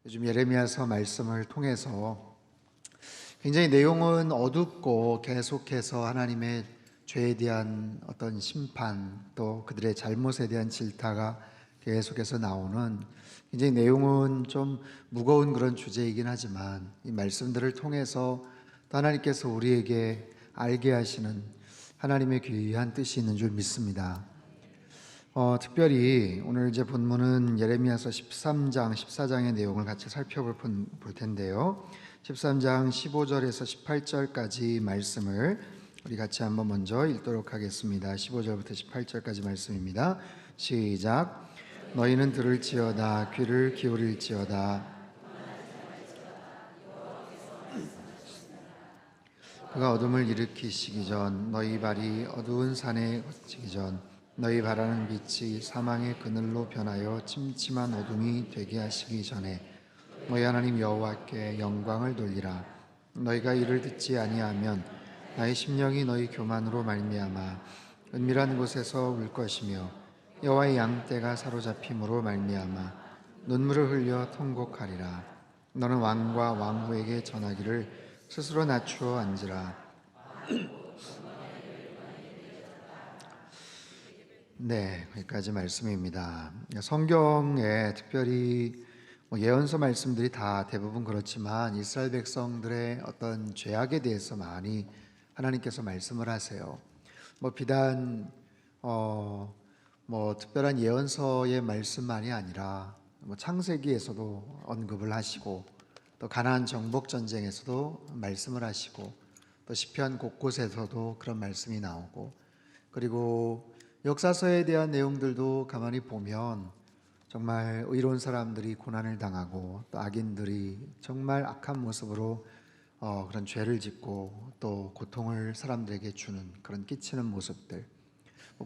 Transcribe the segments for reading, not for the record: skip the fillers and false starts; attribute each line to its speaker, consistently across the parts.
Speaker 1: 요즘 예레미야서 말씀을 통해서 굉장히 내용은 어둡고 계속해서 하나님의 죄에 대한 어떤 심판, 또 그들의 잘못에 대한 질타가 계속해서 나오는, 굉장히 내용은 좀 무거운 그런 주제이긴 하지만 이 말씀들을 통해서 또 하나님께서 우리에게 알게 하시는 하나님의 귀한 뜻이 있는 줄 믿습니다. 특별히 오늘 이제 본문은 예레미야서 13장, 14장의 내용을 같이 살펴볼 텐데요. 13장 15절에서 18절까지 말씀을 우리 같이 한번 먼저 읽도록 하겠습니다. 15절부터 18절까지 말씀입니다. 시작. 너희는 들을지어다, 귀를 기울일지어다. 그가 어둠을 일으키시기 전, 너희 발이 어두운 산에 걷히기 전, 너희 바라는 빛이 사망의 그늘로 변하여 침침한 어둠이 되게 하시기 전에 너희 하나님 여호와께 영광을 돌리라. 너희가 이를 듣지 아니하면 나의 심령이 너희 교만으로 말미암아 은밀한 곳에서 울 것이며 여호와의 양떼가 사로잡힘으로 말미암아 눈물을 흘려 통곡하리라. 너는 왕과 왕후에게 전하기를 스스로 낮추어 앉으라. 네, 거기까지 말씀입니다. 성경에 특별히 예언서 말씀들이 다 대부분 그렇지만 이스라엘 백성들의 어떤 죄악에 대해서 많이 하나님께서 말씀을 하세요. 비단 특별한 예언서의 말씀만이 아니라 창세기에서도 언급을 하시고, 또 가나안 정복 전쟁에서도 말씀을 하시고, 또 시편 곳곳에서도 그런 말씀이 나오고, 그리고 역사서에 대한 내용들도 가만히 보면 정말 의로운 사람들이 고난을 당하고, 또 악인들이 정말 악한 모습으로 그런 죄를 짓고 또 고통을 사람들에게 주는, 그런 끼치는 모습들,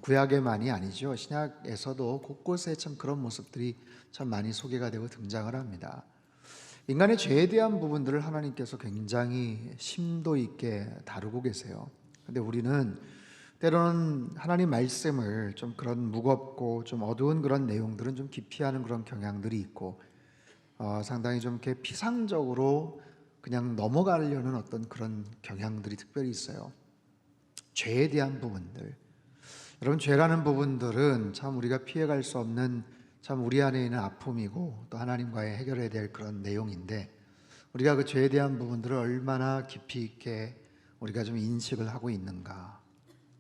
Speaker 1: 구약에만이 아니죠. 신약에서도 곳곳에 참 그런 모습들이 참 많이 소개가 되고 등장을 합니다. 인간의 죄에 대한 부분들을 하나님께서 굉장히 심도 있게 다루고 계세요. 근데 우리는 때로는 하나님 말씀을 좀 그런 무겁고 좀 어두운 그런 내용들은 좀 기피하는 그런 경향들이 있고, 상당히 좀 이렇게 피상적으로 그냥 넘어가려는 어떤 그런 경향들이 특별히 있어요. 죄에 대한 부분들, 여러분, 죄라는 부분들은 참 우리가 피해갈 수 없는, 참 우리 안에 있는 아픔이고 또 하나님과의 해결해야 될 그런 내용인데, 우리가 그 죄에 대한 부분들을 얼마나 깊이 있게 우리가 좀 인식을 하고 있는가,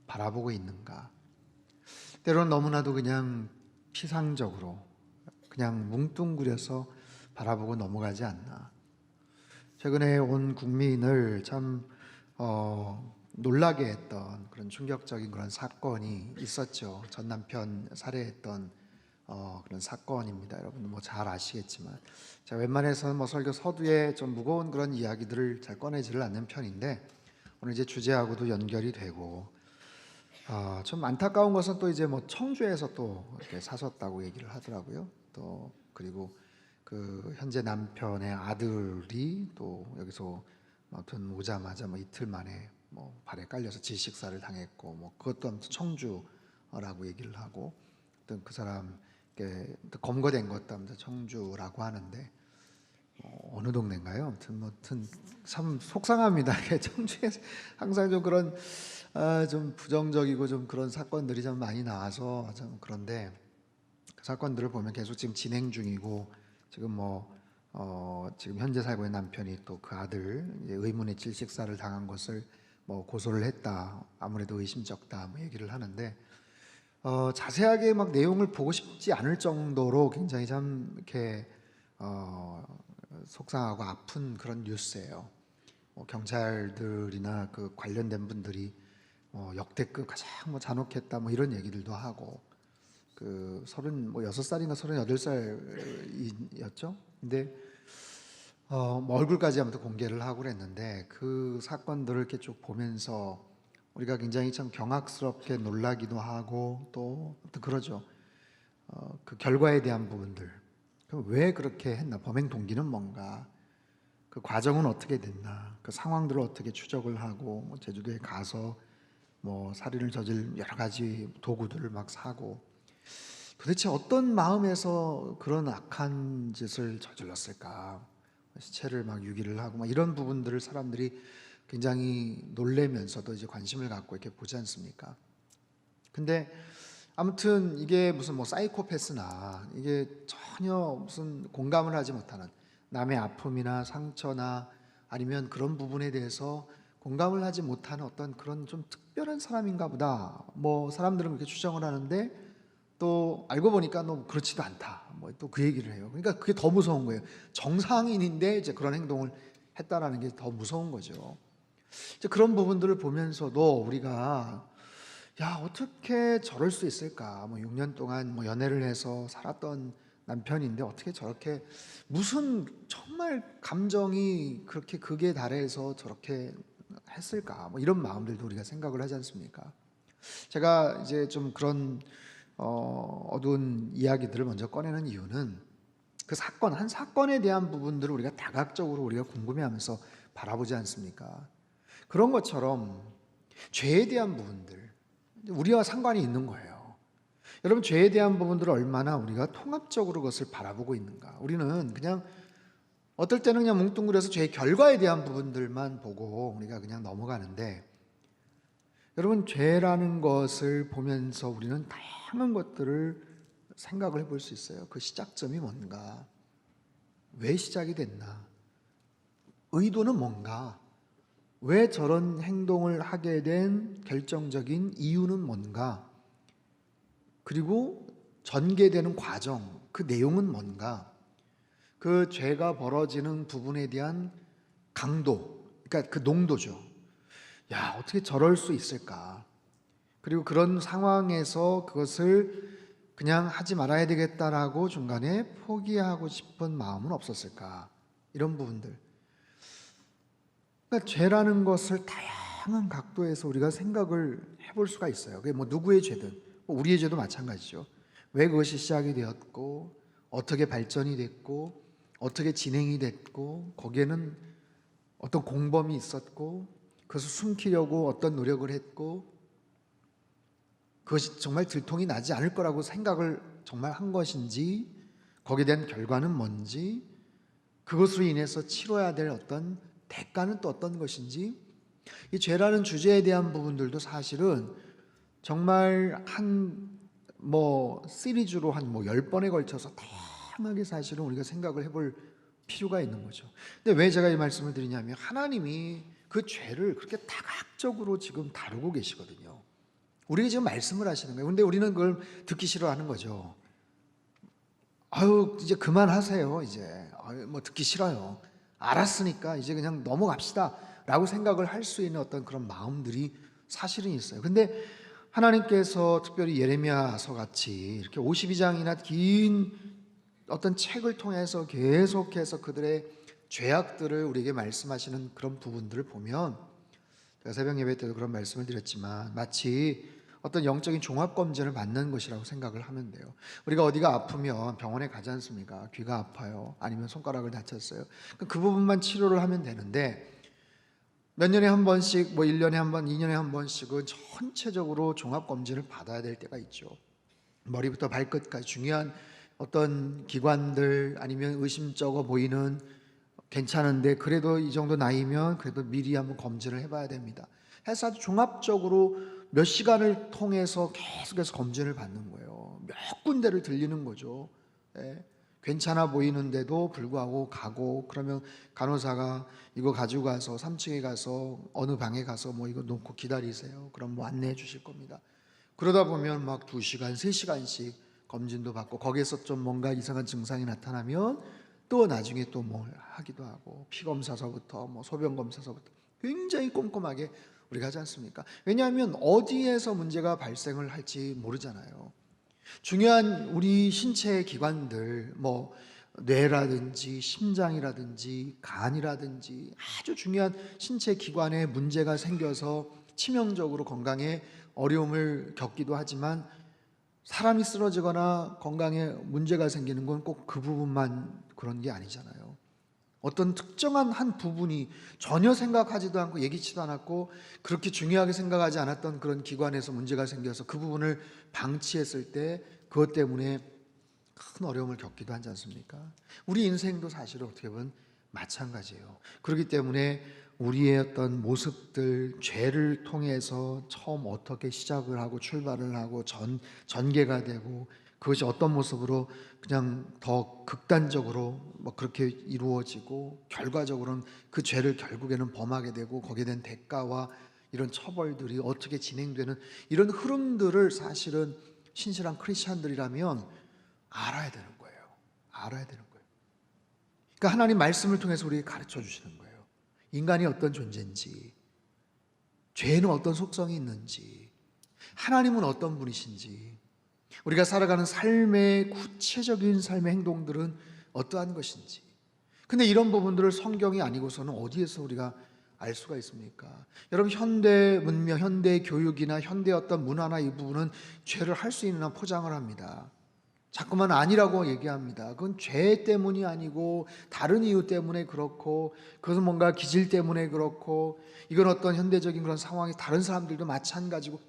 Speaker 1: 바라보고 있는가. 때로는 너무나도 그냥 피상적으로 그냥 뭉뚱그려서 바라보고 넘어가지 않나. 최근에 온 국민을 참 놀라게 했던 그런 충격적인 그런 사건이 있었죠. 전 남편 살해했던 그런 사건입니다. 여러분 잘 아시겠지만, 제가 웬만해서는 설교 서두에 좀 무거운 그런 이야기들을 잘 꺼내지를 않는 편인데, 오늘 이제 주제하고도 연결이 되고, 좀 안타까운 것은 또 이제 청주에서 또 이렇게 사셨다고 얘기를 하더라고요. 또 그리고 그 현재 남편의 아들이 또 여기서 아무튼 오자마자 이틀 만에 발에 깔려서 질식사를 당했고, 그것도 아무튼 청주라고 얘기를 하고, 어떤 그 사람께 검거된 것도 아무튼 청주라고 하는데, 어느 동네인가요? 아무튼 참 속상합니다. 청주에서 항상 좀 그런 좀 부정적이고 좀 그런 사건들이 좀 많이 나와서 좀 그런데, 그 사건들을 보면 계속 지금 진행 중이고, 지금 지금 현재 살고 있는 남편이 또 그 아들 의문의 질식사를 당한 것을 고소를 했다, 아무래도 의심쩍다 얘기를 하는데, 자세하게 내용을 보고 싶지 않을 정도로 굉장히 참 이렇게 속상하고 아픈 그런 뉴스예요. 경찰들이나 그 관련된 분들이 역대급 가장 잔혹했다 이런 얘기들도 하고, 그 36살인가 38살이었죠. 근데 얼굴까지 아무튼 공개를 하고 그랬는데, 그 사건들을 이렇게 쭉 보면서 우리가 굉장히 참 경악스럽게 놀라기도 하고, 또 그러죠. 그 결과에 대한 부분들, 왜 그렇게 했나, 범행 동기는 뭔가, 그 과정은 어떻게 됐나, 그 상황들을 어떻게 추적을 하고, 제주도에 가서 살인을 저질 여러 가지 도구들을 사고, 도대체 어떤 마음에서 그런 악한 짓을 저질렀을까? 시체를 막 유기를 하고 막 이런 부분들을 사람들이 굉장히 놀래면서도 이제 관심을 갖고 이렇게 보지 않습니까? 근데 아무튼 이게 무슨 뭐 사이코패스나 이게 전혀 무슨 공감을 하지 못하는 남의 아픔이나 상처나 아니면 그런 부분에 대해서 공감을 하지 못하는 어떤 그런 좀 특별한 사람인가 보다. 뭐 사람들은 그렇게 추정을 하는데 또 알고 보니까 너 그렇지도 않다. 뭐 또 그 얘기를 해요. 그러니까 그게 더 무서운 거예요. 정상인인데 이제 그런 행동을 했다라는 게 더 무서운 거죠. 이제 그런 부분들을 보면서도 우리가 야, 어떻게 저럴 수 있을까? 뭐 6년 동안 뭐 연애를 해서 살았던 남편인데 어떻게 저렇게 무슨 정말 감정이 그렇게 극에 달해서 저렇게 했을까? 뭐 이런 마음들도 우리가 생각을 하지 않습니까? 제가 이제 좀 그런 어두운 이야기들을 먼저 꺼내는 이유는 그 사건, 한 사건에 대한 부분들을 우리가 다각적으로 우리가 궁금해하면서 바라보지 않습니까? 그런 것처럼 죄에 대한 부분들, 우리와 상관이 있는 거예요. 여러분, 죄에 대한 부분들을 얼마나 우리가 통합적으로 그것을 바라보고 있는가? 우리는 그냥 어떨 때는 그냥 뭉뚱그려서 죄의 결과에 대한 부분들만 보고 우리가 그냥 넘어가는데, 여러분, 죄라는 것을 보면서 우리는 다양한 것들을 생각을 해볼 수 있어요. 그 시작점이 뭔가? 왜 시작이 됐나? 의도는 뭔가? 왜 저런 행동을 하게 된 결정적인 이유는 뭔가? 그리고 전개되는 과정, 그 내용은 뭔가? 그 죄가 벌어지는 부분에 대한 강도, 그러니까 그 농도죠. 야, 어떻게 저럴 수 있을까? 그리고 그런 상황에서 그것을 그냥 하지 말아야 되겠다라고 중간에 포기하고 싶은 마음은 없었을까? 이런 부분들. 그러니까 죄라는 것을 다양한 각도에서 우리가 생각을 해볼 수가 있어요. 그게 뭐 누구의 죄든, 뭐 우리의 죄도 마찬가지죠. 왜 그것이 시작이 되었고, 어떻게 발전이 됐고, 어떻게 진행이 됐고, 거기에는 어떤 공범이 있었고, 그것을 숨기려고 어떤 노력을 했고, 그것이 정말 들통이 나지 않을 거라고 생각을 정말 한 것인지, 거기에 대한 결과는 뭔지, 그것으로 인해서 치러야 될 어떤 대가는 또 어떤 것인지, 이 죄라는 주제에 대한 부분들도 사실은 정말 한 뭐 시리즈로 한 뭐 10번에 걸쳐서 다양하게 사실은 우리가 생각을 해볼 필요가 있는 거죠. 근데 왜 제가 이 말씀을 드리냐면 하나님이 그 죄를 그렇게 다각적으로 지금 다루고 계시거든요. 우리가 지금 말씀을 하시는 거예요. 근데 우리는 그걸 듣기 싫어하는 거죠. 아유, 이제 그만하세요. 이제 아유, 뭐 듣기 싫어요. 알았으니까 이제 그냥 넘어갑시다 라고 생각을 할 수 있는 어떤 그런 마음들이 사실은 있어요. 근데 하나님께서 특별히 예레미야서 같이 이렇게 52장이나 긴 어떤 책을 통해서 계속해서 그들의 죄악들을 우리에게 말씀하시는 그런 부분들을 보면, 제가 새벽 예배 때도 그런 말씀을 드렸지만 마치 어떤 영적인 종합검진을 받는 것이라고 생각을 하면 돼요. 우리가 어디가 아프면 병원에 가지 않습니까? 귀가 아파요, 아니면 손가락을 다쳤어요. 그 부분만 치료를 하면 되는데 몇 년에 한 번씩, 뭐 1년에 한 번, 2년에 한 번씩은 전체적으로 종합검진을 받아야 될 때가 있죠. 머리부터 발끝까지 중요한 어떤 기관들, 아니면 의심쩍어 보이는, 괜찮은데 그래도 이 정도 나이면 그래도 미리 한번 검진을 해봐야 됩니다. 해서 아주 종합적으로 몇 시간을 통해서 계속해서 검진을 받는 거예요. 몇 군데를 들리는 거죠. 예. 괜찮아 보이는데도 불구하고 가고, 그러면 간호사가 이거 가지고 가서 3층에 가서 어느 방에 가서 뭐 이거 놓고 기다리세요. 그럼 뭐 안내해 주실 겁니다. 그러다 보면 막 2시간, 3시간씩 검진도 받고, 거기에서 좀 뭔가 이상한 증상이 나타나면 또 나중에 또 뭘 하기도 하고, 피검사서부터 뭐 소변검사서부터 굉장히 꼼꼼하게 우리가 하지 않습니까? 왜냐하면 어디에서 문제가 발생을 할지 모르잖아요. 중요한 우리 신체의 기관들, 뭐 뇌라든지 심장이라든지 간이라든지 아주 중요한 신체 기관에 문제가 생겨서 치명적으로 건강에 어려움을 겪기도 하지만, 사람이 쓰러지거나 건강에 문제가 생기는 건 꼭 그 부분만 그런 게 아니잖아요. 어떤 특정한 한 부분이 전혀 생각하지도 않고 예기치도 않았고 그렇게 중요하게 생각하지 않았던 그런 기관에서 문제가 생겨서 그 부분을 방치했을 때 그것 때문에 큰 어려움을 겪기도 하지 않습니까? 우리 인생도 사실 어떻게 보면 마찬가지예요. 그렇기 때문에 우리의 어떤 모습들, 죄를 통해서 처음 어떻게 시작을 하고 출발을 하고 전개가 되고 그것이 어떤 모습으로 그냥 더 극단적으로 뭐 그렇게 이루어지고 결과적으로는 그 죄를 결국에는 범하게 되고 거기에 대한 대가와 이런 처벌들이 어떻게 진행되는 이런 흐름들을 사실은 신실한 크리스찬들이라면 알아야 되는 거예요. 알아야 되는 거예요. 그러니까 하나님 말씀을 통해서 우리에게 가르쳐 주시는 거예요. 인간이 어떤 존재인지, 죄는 어떤 속성이 있는지, 하나님은 어떤 분이신지, 우리가 살아가는 삶의 구체적인 삶의 행동들은 어떠한 것인지. 근데 이런 부분들을 성경이 아니고서는 어디에서 우리가 알 수가 있습니까? 여러분, 현대 문명, 현대 교육이나 현대 어떤 문화나 이 부분은 죄를 할 수 있는 한 포장을 합니다. 자꾸만 아니라고 얘기합니다. 그건 죄 때문이 아니고 다른 이유 때문에 그렇고, 그것은 뭔가 기질 때문에 그렇고, 이건 어떤 현대적인 그런 상황이 다른 사람들도 마찬가지고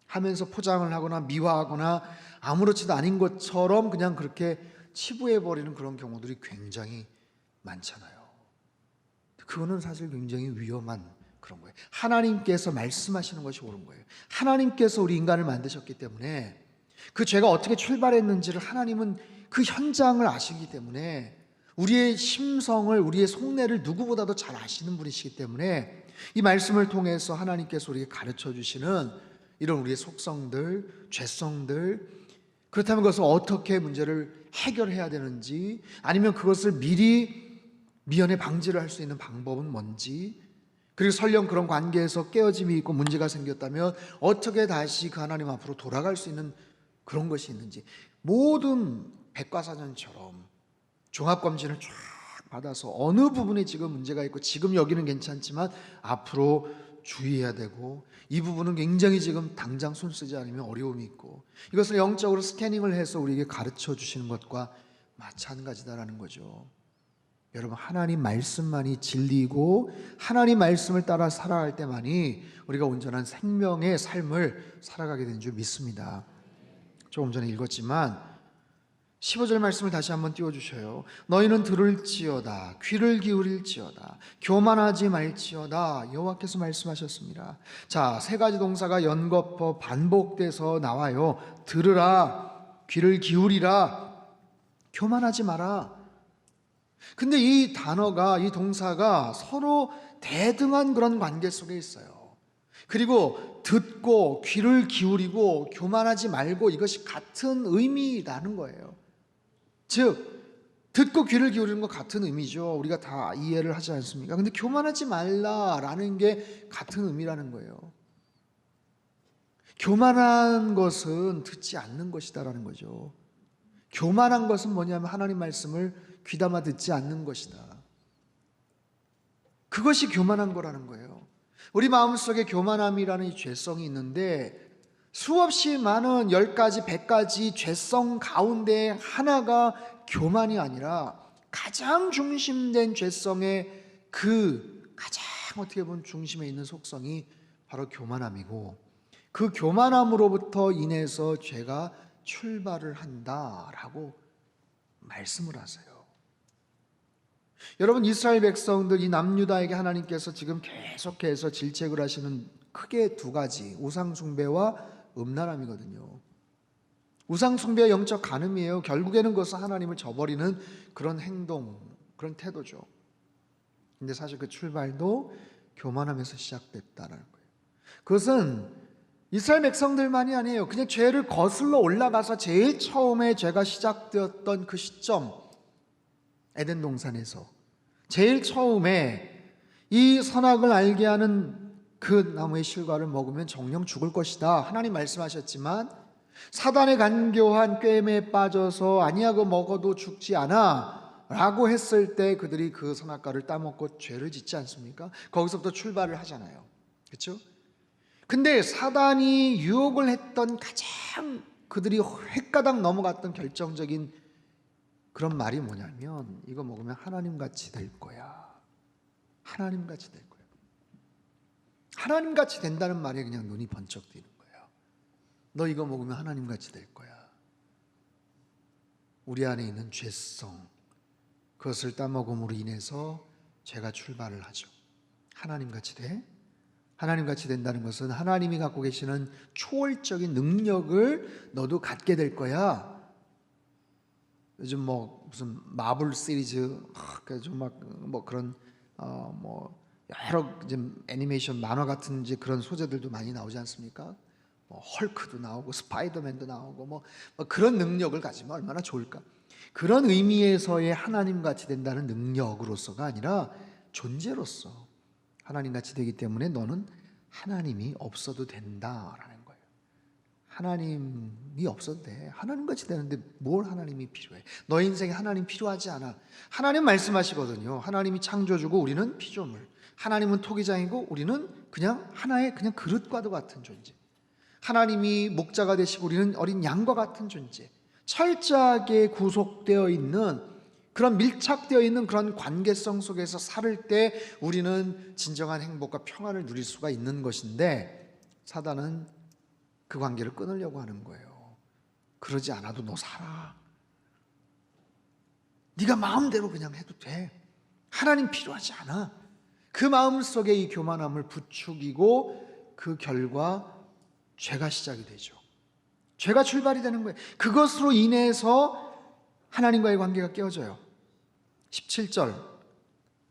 Speaker 1: 하면서 포장을 하거나 미화하거나 아무렇지도 않은 것처럼 그냥 그렇게 치부해버리는 그런 경우들이 굉장히 많잖아요. 그거는 사실 굉장히 위험한 그런 거예요. 하나님께서 말씀하시는 것이 옳은 거예요. 하나님께서 우리 인간을 만드셨기 때문에 그 죄가 어떻게 출발했는지를 하나님은 그 현장을 아시기 때문에 우리의 심성을, 우리의 속내를 누구보다도 잘 아시는 분이시기 때문에 이 말씀을 통해서 하나님께서 우리에게 가르쳐 주시는 이런 우리의 속성들, 죄성들, 그렇다면 그것을 어떻게 문제를 해결해야 되는지, 아니면 그것을 미리 미연에 방지를 할 수 있는 방법은 뭔지, 그리고 설령 그런 관계에서 깨어짐이 있고 문제가 생겼다면 어떻게 다시 그 하나님 앞으로 돌아갈 수 있는 그런 것이 있는지, 모든 백과사전처럼 종합검진을 쫙 받아서 어느 부분에 지금 문제가 있고 지금 여기는 괜찮지만 앞으로 주의해야 되고 이 부분은 굉장히 지금 당장 손 쓰지 않으면 어려움이 있고, 이것을 영적으로 스캐닝을 해서 우리에게 가르쳐 주시는 것과 마찬가지다라는 거죠. 여러분, 하나님 말씀만이 진리이고 하나님 말씀을 따라 살아갈 때만이 우리가 온전한 생명의 삶을 살아가게 되는 줄 믿습니다. 조금 전에 읽었지만 15절 말씀을 다시 한번 띄워주셔요. 너희는 들을지어다, 귀를 기울일지어다, 교만하지 말지어다. 여호와께서 말씀하셨습니다. 자, 세 가지 동사가 연거푸 반복돼서 나와요. 들으라, 귀를 기울이라, 교만하지 마라. 근데 이 단어가, 이 동사가 서로 대등한 그런 관계 속에 있어요. 그리고 듣고 귀를 기울이고 교만하지 말고 이것이 같은 의미라는 거예요. 즉 듣고 귀를 기울이는 것 같은 의미죠. 우리가 다 이해를 하지 않습니까? 근데 교만하지 말라라는 게 같은 의미라는 거예요. 교만한 것은 듣지 않는 것이다라는 거죠. 교만한 것은 뭐냐면 하나님 말씀을 귀담아 듣지 않는 것이다. 그것이 교만한 거라는 거예요. 우리 마음속에 교만함이라는 이 죄성이 있는데 수없이 많은 10가지, 100가지 죄성 가운데 하나가 교만이 아니라 가장 중심된 죄성의 그 가장 어떻게 보면 중심에 있는 속성이 바로 교만함이고, 그 교만함으로부터 인해서 죄가 출발을 한다라고 말씀을 하세요. 여러분, 이스라엘 백성들, 이 남유다에게 하나님께서 지금 계속해서 질책을 하시는 크게 두 가지, 우상 숭배와 음란함이거든요. 우상 숭배와 영적 간음이에요. 결국에는 그것은 하나님을 저버리는 그런 행동, 그런 태도죠. 근데 사실 그 출발도 교만함에서 시작됐다는 거예요. 그것은 이스라엘 백성들만이 아니에요. 그냥 죄를 거슬러 올라가서 제일 처음에 죄가 시작되었던 그 시점, 에덴 동산에서 제일 처음에 이 선악을 알게 하는 그 나무의 실과를 먹으면 정령 죽을 것이다, 하나님 말씀하셨지만 사단의 간교한 꾀임에 빠져서 아니야 그거 먹어도 죽지 않아 라고 했을 때 그들이 그 선악과를 따먹고 죄를 짓지 않습니까? 거기서부터 출발을 하잖아요. 그렇죠? 근데 사단이 유혹을 했던 가장 그들이 헷가닥 넘어갔던 결정적인 그런 말이 뭐냐면, 이거 먹으면 하나님같이 될 거야. 하나님같이 될 거야. 하나님같이 된다는 말에 그냥 눈이 번쩍 뜨는 거예요. 너 이거 먹으면 하나님같이 될 거야. 우리 안에 있는 죄성, 그것을 따먹음으로 인해서 죄가 출발을 하죠. 하나님같이 돼? 하나님같이 된다는 것은 하나님이 갖고 계시는 초월적인 능력을 너도 갖게 될 거야. 요즘 무슨 마블 시리즈 좀 막 그런 여러 좀 애니메이션 만화 같은 이제 그런 소재들도 많이 나오지 않습니까? 헐크도 나오고 스파이더맨도 나오고 뭐 그런 능력을 가지면 얼마나 좋을까? 그런 의미에서의 하나님같이 된다는 능력으로서가 아니라 존재로서 하나님같이 되기 때문에 너는 하나님이 없어도 된다라는 거예요. 하나님이 없어도 돼. 하나님같이 되는데 뭘 하나님이 필요해? 너의 인생에 하나님 필요하지 않아. 하나님 말씀하시거든요. 하나님이 창조주고 우리는 피조물. 하나님은 토기장이고 우리는 그냥 하나의 그냥 그릇과도 같은 존재. 하나님이 목자가 되시고 우리는 어린 양과 같은 존재. 철저하게 구속되어 있는 그런 밀착되어 있는 그런 관계성 속에서 살 때 우리는 진정한 행복과 평안을 누릴 수가 있는 것인데, 사단은 그 관계를 끊으려고 하는 거예요. 그러지 않아도 너 살아. 네가 마음대로 그냥 해도 돼. 하나님 필요하지 않아. 그 마음 속에 이 교만함을 부추기고 그 결과 죄가 시작이 되죠. 죄가 출발이 되는 거예요. 그것으로 인해서 하나님과의 관계가 깨어져요. 17절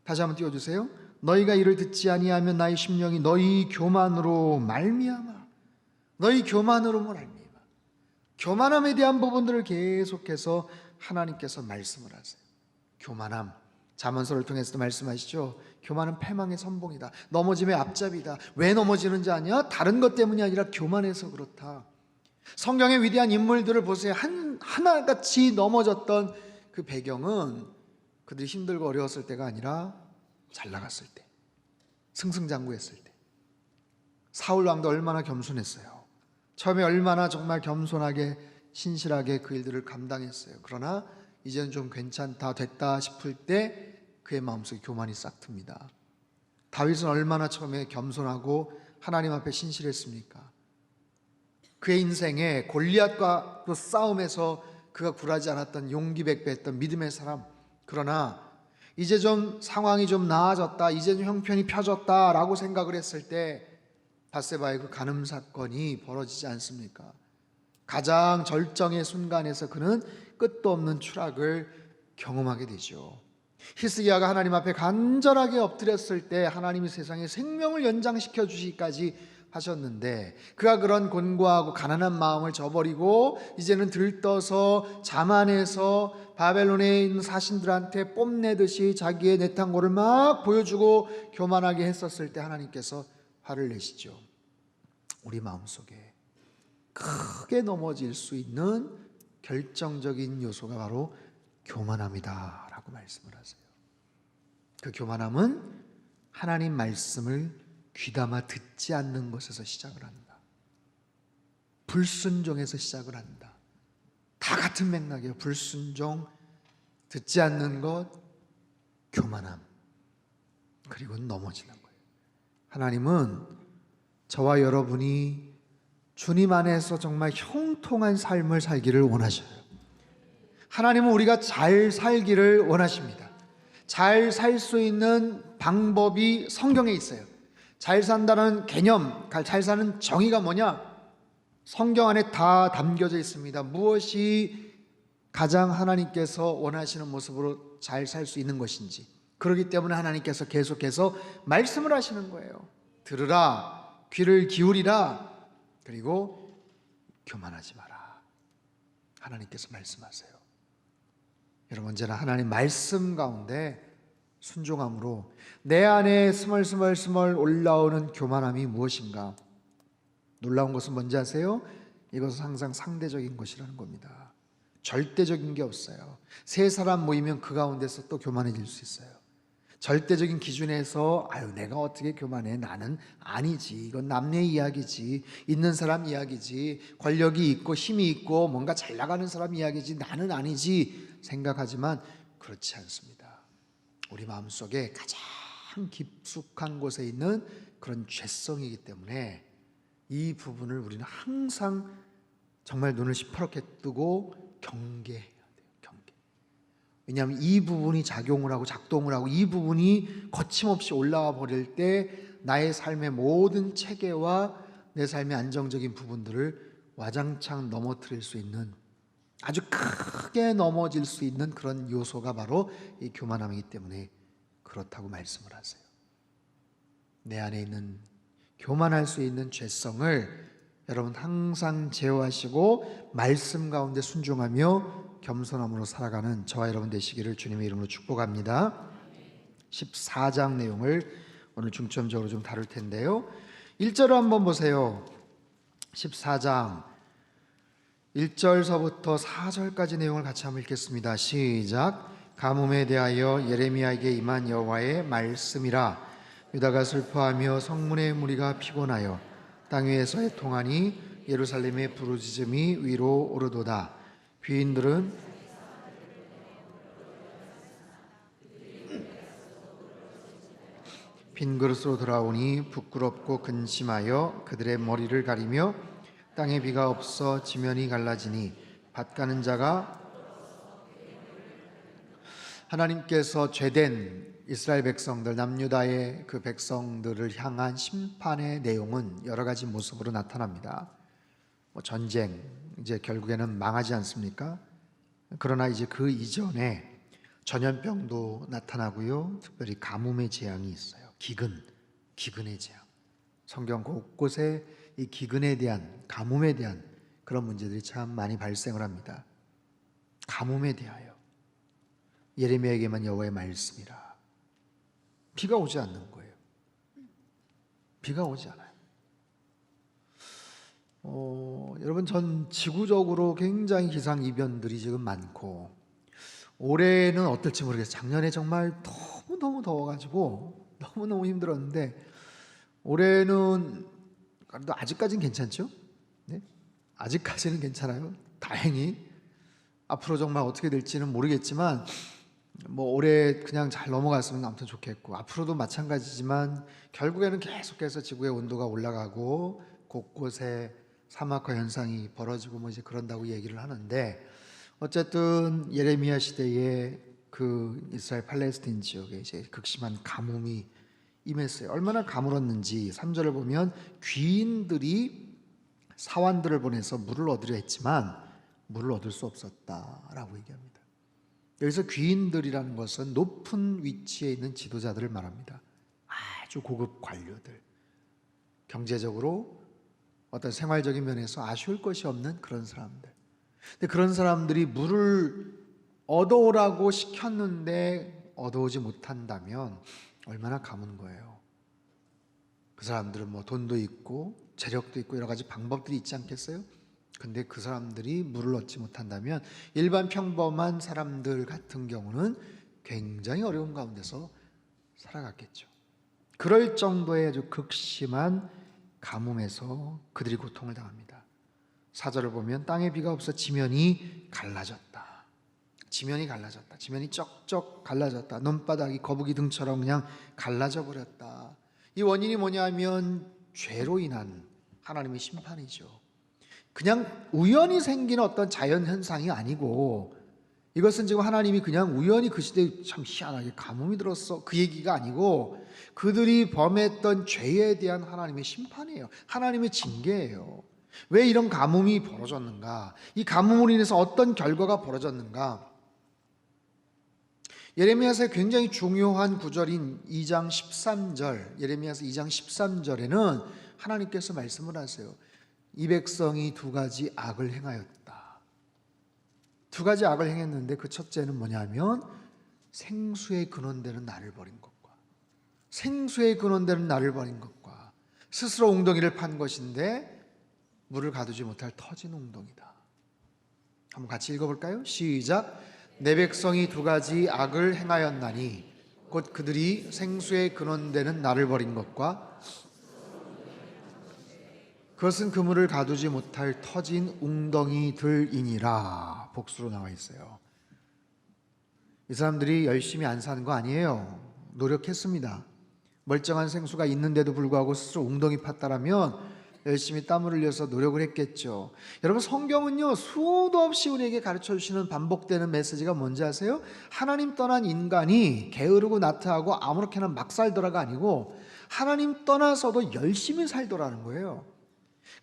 Speaker 1: 다시 한번 띄워주세요. 너희가 이를 듣지 아니하면 나의 심령이 너희 교만으로 말미암아. 너희 교만으로 말미암아. 교만함에 대한 부분들을 계속해서 하나님께서 말씀을 하세요. 교만함, 잠언서를 통해서도 말씀하시죠. 교만은 패망의 선봉이다. 넘어짐의 앞잡이다. 왜 넘어지는지 아냐? 다른 것 때문이 아니라 교만해서 그렇다. 성경의 위대한 인물들을 보세요. 하나같이 넘어졌던 그 배경은 그들이 힘들고 어려웠을 때가 아니라 잘 나갔을 때, 승승장구했을 때. 사울 왕도 얼마나 겸손했어요. 처음에 얼마나 정말 겸손하게 신실하게 그 일들을 감당했어요. 그러나 이제는 좀 괜찮다 됐다 싶을 때 그의 마음속에 교만이 싹 틉니다. 다윗은 얼마나 처음에 겸손하고 하나님 앞에 신실했습니까? 그의 인생에 골리앗과 또 싸움에서 그가 굴하지 않았던 용기 백배했던 믿음의 사람. 그러나 이제 좀 상황이 좀 나아졌다, 이제 좀 형편이 펴졌다라고 생각을 했을 때 밧세바의 그 간음 사건이 벌어지지 않습니까? 가장 절정의 순간에서 그는 끝도 없는 추락을 경험하게 되죠. 히스기야가 하나님 앞에 간절하게 엎드렸을 때 하나님이 세상에 생명을 연장시켜 주시기까지 하셨는데, 그가 그런 곤고하고 가난한 마음을 저버리고 이제는 들떠서 자만해서 바벨론에 있는 사신들한테 뽐내듯이 자기의 내탕고를 막 보여주고 교만하게 했었을 때 하나님께서 화를 내시죠. 우리 마음속에 크게 넘어질 수 있는 결정적인 요소가 바로 교만함이다 라고 말씀을 하세요. 그 교만함은 하나님 말씀을 귀담아 듣지 않는 것에서 시작을 한다. 불순종에서 시작을 한다. 다 같은 맥락이에요. 불순종, 듣지 않는 것, 교만함, 그리고 넘어지는 거예요. 하나님은 저와 여러분이 주님 안에서 정말 형통한 삶을 살기를 원하셔요. 하나님은 우리가 잘 살기를 원하십니다. 잘 살 수 있는 방법이 성경에 있어요. 잘 산다는 개념, 잘 사는 정의가 뭐냐? 성경 안에 다 담겨져 있습니다. 무엇이 가장 하나님께서 원하시는 모습으로 잘 살 수 있는 것인지. 그렇기 때문에 하나님께서 계속해서 말씀을 하시는 거예요. 들으라, 귀를 기울이라, 그리고 교만하지 마라. 하나님께서 말씀하세요. 여러분, 언제나 하나님 말씀 가운데 순종함으로 내 안에 스멀스멀 올라오는 교만함이 무엇인가? 놀라운 것은 뭔지 아세요? 이것은 항상 상대적인 것이라는 겁니다. 절대적인 게 없어요. 세 사람 모이면 그 가운데서 또 교만해질 수 있어요. 절대적인 기준에서 내가 어떻게 교만해? 나는 아니지. 이건 남의 이야기지. 있는 사람 이야기지. 권력이 있고 힘이 있고 뭔가 잘 나가는 사람 이야기지. 나는 아니지 생각하지만 그렇지 않습니다. 우리 마음속에 가장 깊숙한 곳에 있는 그런 죄성이기 때문에 이 부분을 우리는 항상 정말 눈을 시퍼렇게 뜨고 경계해야 돼요. 왜냐하면 이 부분이 작용을 하고 작동을 하고 이 부분이 거침없이 올라와 버릴 때 나의 삶의 모든 체계와 내 삶의 안정적인 부분들을 와장창 넘어뜨릴 수 있는, 아주 크게 넘어질 수 있는 그런 요소가 바로 이 교만함이기 때문에 그렇다고 말씀을 하세요. 내 안에 있는 교만할 수 있는 죄성을 여러분 항상 제어하시고 말씀 가운데 순종하며 겸손함으로 살아가는 저와 여러분 되시기를 주님의 이름으로 축복합니다. 14장 내용을 오늘 중점적으로 좀 다룰 텐데요, 1절을 한번 보세요. 14장 1절서부터 4절까지 내용을 같이 한번 읽겠습니다. 시작. 가뭄에 대하여 예레미야에게 임한 여호와의 말씀이라. 유다가 슬퍼하며 성문의 무리가 피곤하여 땅 위에서 해통하니 예루살렘의 부르짖음이 위로 오르도다. 귀인들은 빈 그릇으로 돌아오니 부끄럽고 근심하여 그들의 머리를 가리며 땅에 비가 없어 지면이 갈라지니 밭 가는 자가, 하나님께서 죄된 이스라엘 백성들, 남유다의 그 백성들을 향한 심판의 내용은 여러 가지 모습으로 나타납니다. 전쟁, 이제 결국에는 망하지 않습니까? 그러나 이제 그 이전에 전염병도 나타나고요, 특별히 가뭄의 재앙이 있어요. 기근의 재앙. 성경 곳곳에 이 기근에 대한, 가뭄에 대한 그런 문제들이 참 많이 발생을 합니다. 가뭄에 대하여 예레미야에게만 여호와의 말씀이라. 비가 오지 않는 거예요. 비가 오지 않아요. 여러분, 전 지구적으로 굉장히 기상이변들이 지금 많고, 올해는 어떨지 모르겠어요. 작년에 정말 너무너무 더워가지고 너무너무 힘들었는데, 올해는 그래도 아직까지는 괜찮죠? 네? 아직까지는 괜찮아요. 다행히. 앞으로 정말 어떻게 될지는 모르겠지만 올해 그냥 잘 넘어갔으면 아무튼 좋겠고, 앞으로도 마찬가지지만 결국에는 계속해서 지구의 온도가 올라가고 곳곳에 사막화 현상이 벌어지고 이제 그런다고 얘기를 하는데, 어쨌든 예레미야 시대에 그 이스라엘 팔레스타인 지역에 이제 극심한 가뭄이 임했어요. 얼마나 가물었는지 3절을 보면 귀인들이 사환들을 보내서 물을 얻으려 했지만 물을 얻을 수 없었다라고 얘기합니다. 여기서 귀인들이라는 것은 높은 위치에 있는 지도자들을 말합니다. 아주 고급 관료들, 경제적으로 어떤 생활적인 면에서 아쉬울 것이 없는 그런 사람들. 근데 그런 사람들이 물을 얻어오라고 시켰는데 얻어오지 못한다면 얼마나 가문 거예요. 그 사람들은 돈도 있고 재력도 있고 여러 가지 방법들이 있지 않겠어요? 근데 그 사람들이 물을 얻지 못한다면 일반 평범한 사람들 같은 경우는 굉장히 어려운 가운데서 살아갔겠죠. 그럴 정도의 아주 극심한 가뭄에서 그들이 고통을 당합니다. 4절을 보면 땅에 비가 없어 지면이 갈라졌다. 지면이 갈라졌다. 지면이 쩍쩍 갈라졌다. 논바닥이 거북이 등처럼 그냥 갈라져 버렸다. 이 원인이 뭐냐면 죄로 인한 하나님의 심판이죠. 그냥 우연히 생기는 어떤 자연 현상이 아니고, 이것은 지금 하나님이 그냥 우연히 그 시대에 참 희한하게 가뭄이 들었어, 그 얘기가 아니고 그들이 범했던 죄에 대한 하나님의 심판이에요. 하나님의 징계예요. 왜 이런 가뭄이 벌어졌는가? 이 가뭄으로 인해서 어떤 결과가 벌어졌는가? 예레미야서의 굉장히 중요한 구절인 2장 13절, 예레미야서 2장 13절에는 하나님께서 말씀을 하세요. 이 백성이 두 가지 악을 행하였다. 두 가지 악을 행했는데 그 첫째는 뭐냐면 생수의 근원되는 나를 버린 것과, 생수의 근원되는 나를 버린 것과 스스로 웅덩이를 판 것인데 물을 가두지 못할 터진 웅덩이다. 한번 같이 읽어볼까요? 시작. 내 백성이 두 가지 악을 행하였나니 곧 그들이 생수의 근원되는 나를 버린 것과 그것은 그물을 가두지 못할 터진 웅덩이들이니라. 복수로 나와 있어요. 이 사람들이 열심히 안 사는 거 아니에요. 노력했습니다. 멀쩡한 생수가 있는데도 불구하고 스스로 웅덩이 팠다라면 열심히 땀을 흘려서 노력을 했겠죠. 여러분, 성경은요 수도 없이 우리에게 가르쳐 주시는 반복되는 메시지가 뭔지 아세요? 하나님 떠난 인간이 게으르고 나태하고 아무렇게나 막 살더라가 아니고 하나님 떠나서도 열심히 살더라는 거예요.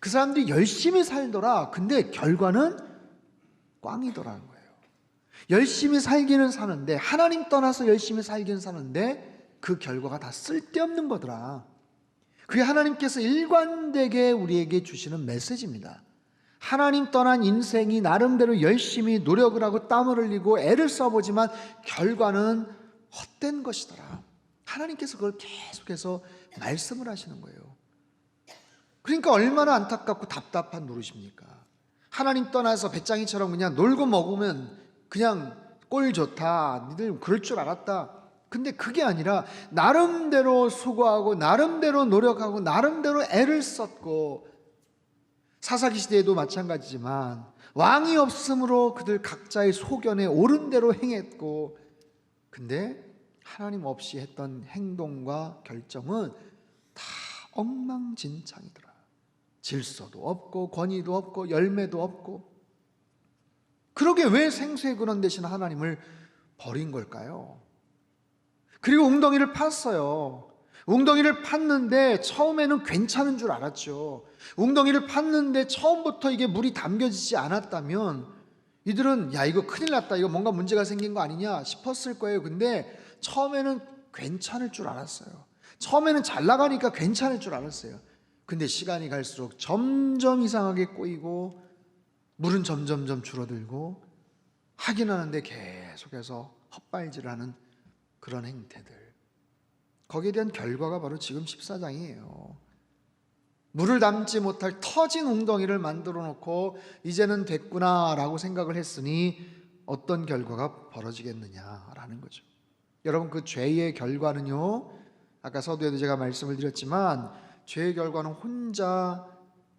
Speaker 1: 그 사람들이 열심히 살더라. 근데 결과는 꽝이더라는 거예요. 열심히 살기는 사는데, 하나님 떠나서 열심히 살기는 사는데 그 결과가 다 쓸데없는 거더라. 그게 하나님께서 일관되게 우리에게 주시는 메시지입니다. 하나님 떠난 인생이 나름대로 열심히 노력을 하고 땀을 흘리고 애를 써보지만 결과는 헛된 것이더라. 하나님께서 그걸 계속해서 말씀을 하시는 거예요. 그러니까 얼마나 안타깝고 답답한 노릇입니까? 하나님 떠나서 배짱이처럼 그냥 놀고 먹으면 그냥 꼴 좋다, 니들 그럴 줄 알았다. 근데 그게 아니라 나름대로 수고하고 나름대로 노력하고 나름대로 애를 썼고, 사사기 시대에도 마찬가지지만 왕이 없으므로 그들 각자의 소견에 옳은 대로 행했고, 근데 하나님 없이 했던 행동과 결정은 다 엉망진창이더라. 질서도 없고 권위도 없고 열매도 없고. 그러게 왜 생수의 근원 되신 하나님을 버린 걸까요? 그리고 웅덩이를 팠어요. 웅덩이를 팠는데 처음에는 괜찮은 줄 알았죠. 웅덩이를 팠는데 처음부터 이게 물이 담겨지지 않았다면 이들은 야, 이거 큰일 났다, 이거 뭔가 문제가 생긴 거 아니냐 싶었을 거예요. 근데 처음에는 괜찮을 줄 알았어요. 처음에는 잘 나가니까 괜찮을 줄 알았어요. 근데 시간이 갈수록 점점 이상하게 꼬이고 물은 점점점 줄어들고 하긴 하는데 계속해서 헛발질을 하는 그런 행태들, 거기에 대한 결과가 바로 지금 14장이에요. 물을 담지 못할 터진 웅덩이를 만들어 놓고 이제는 됐구나 라고 생각을 했으니 어떤 결과가 벌어지겠느냐라는 거죠. 여러분, 그 죄의 결과는요, 아까 서두에도 제가 말씀을 드렸지만 죄의 결과는 혼자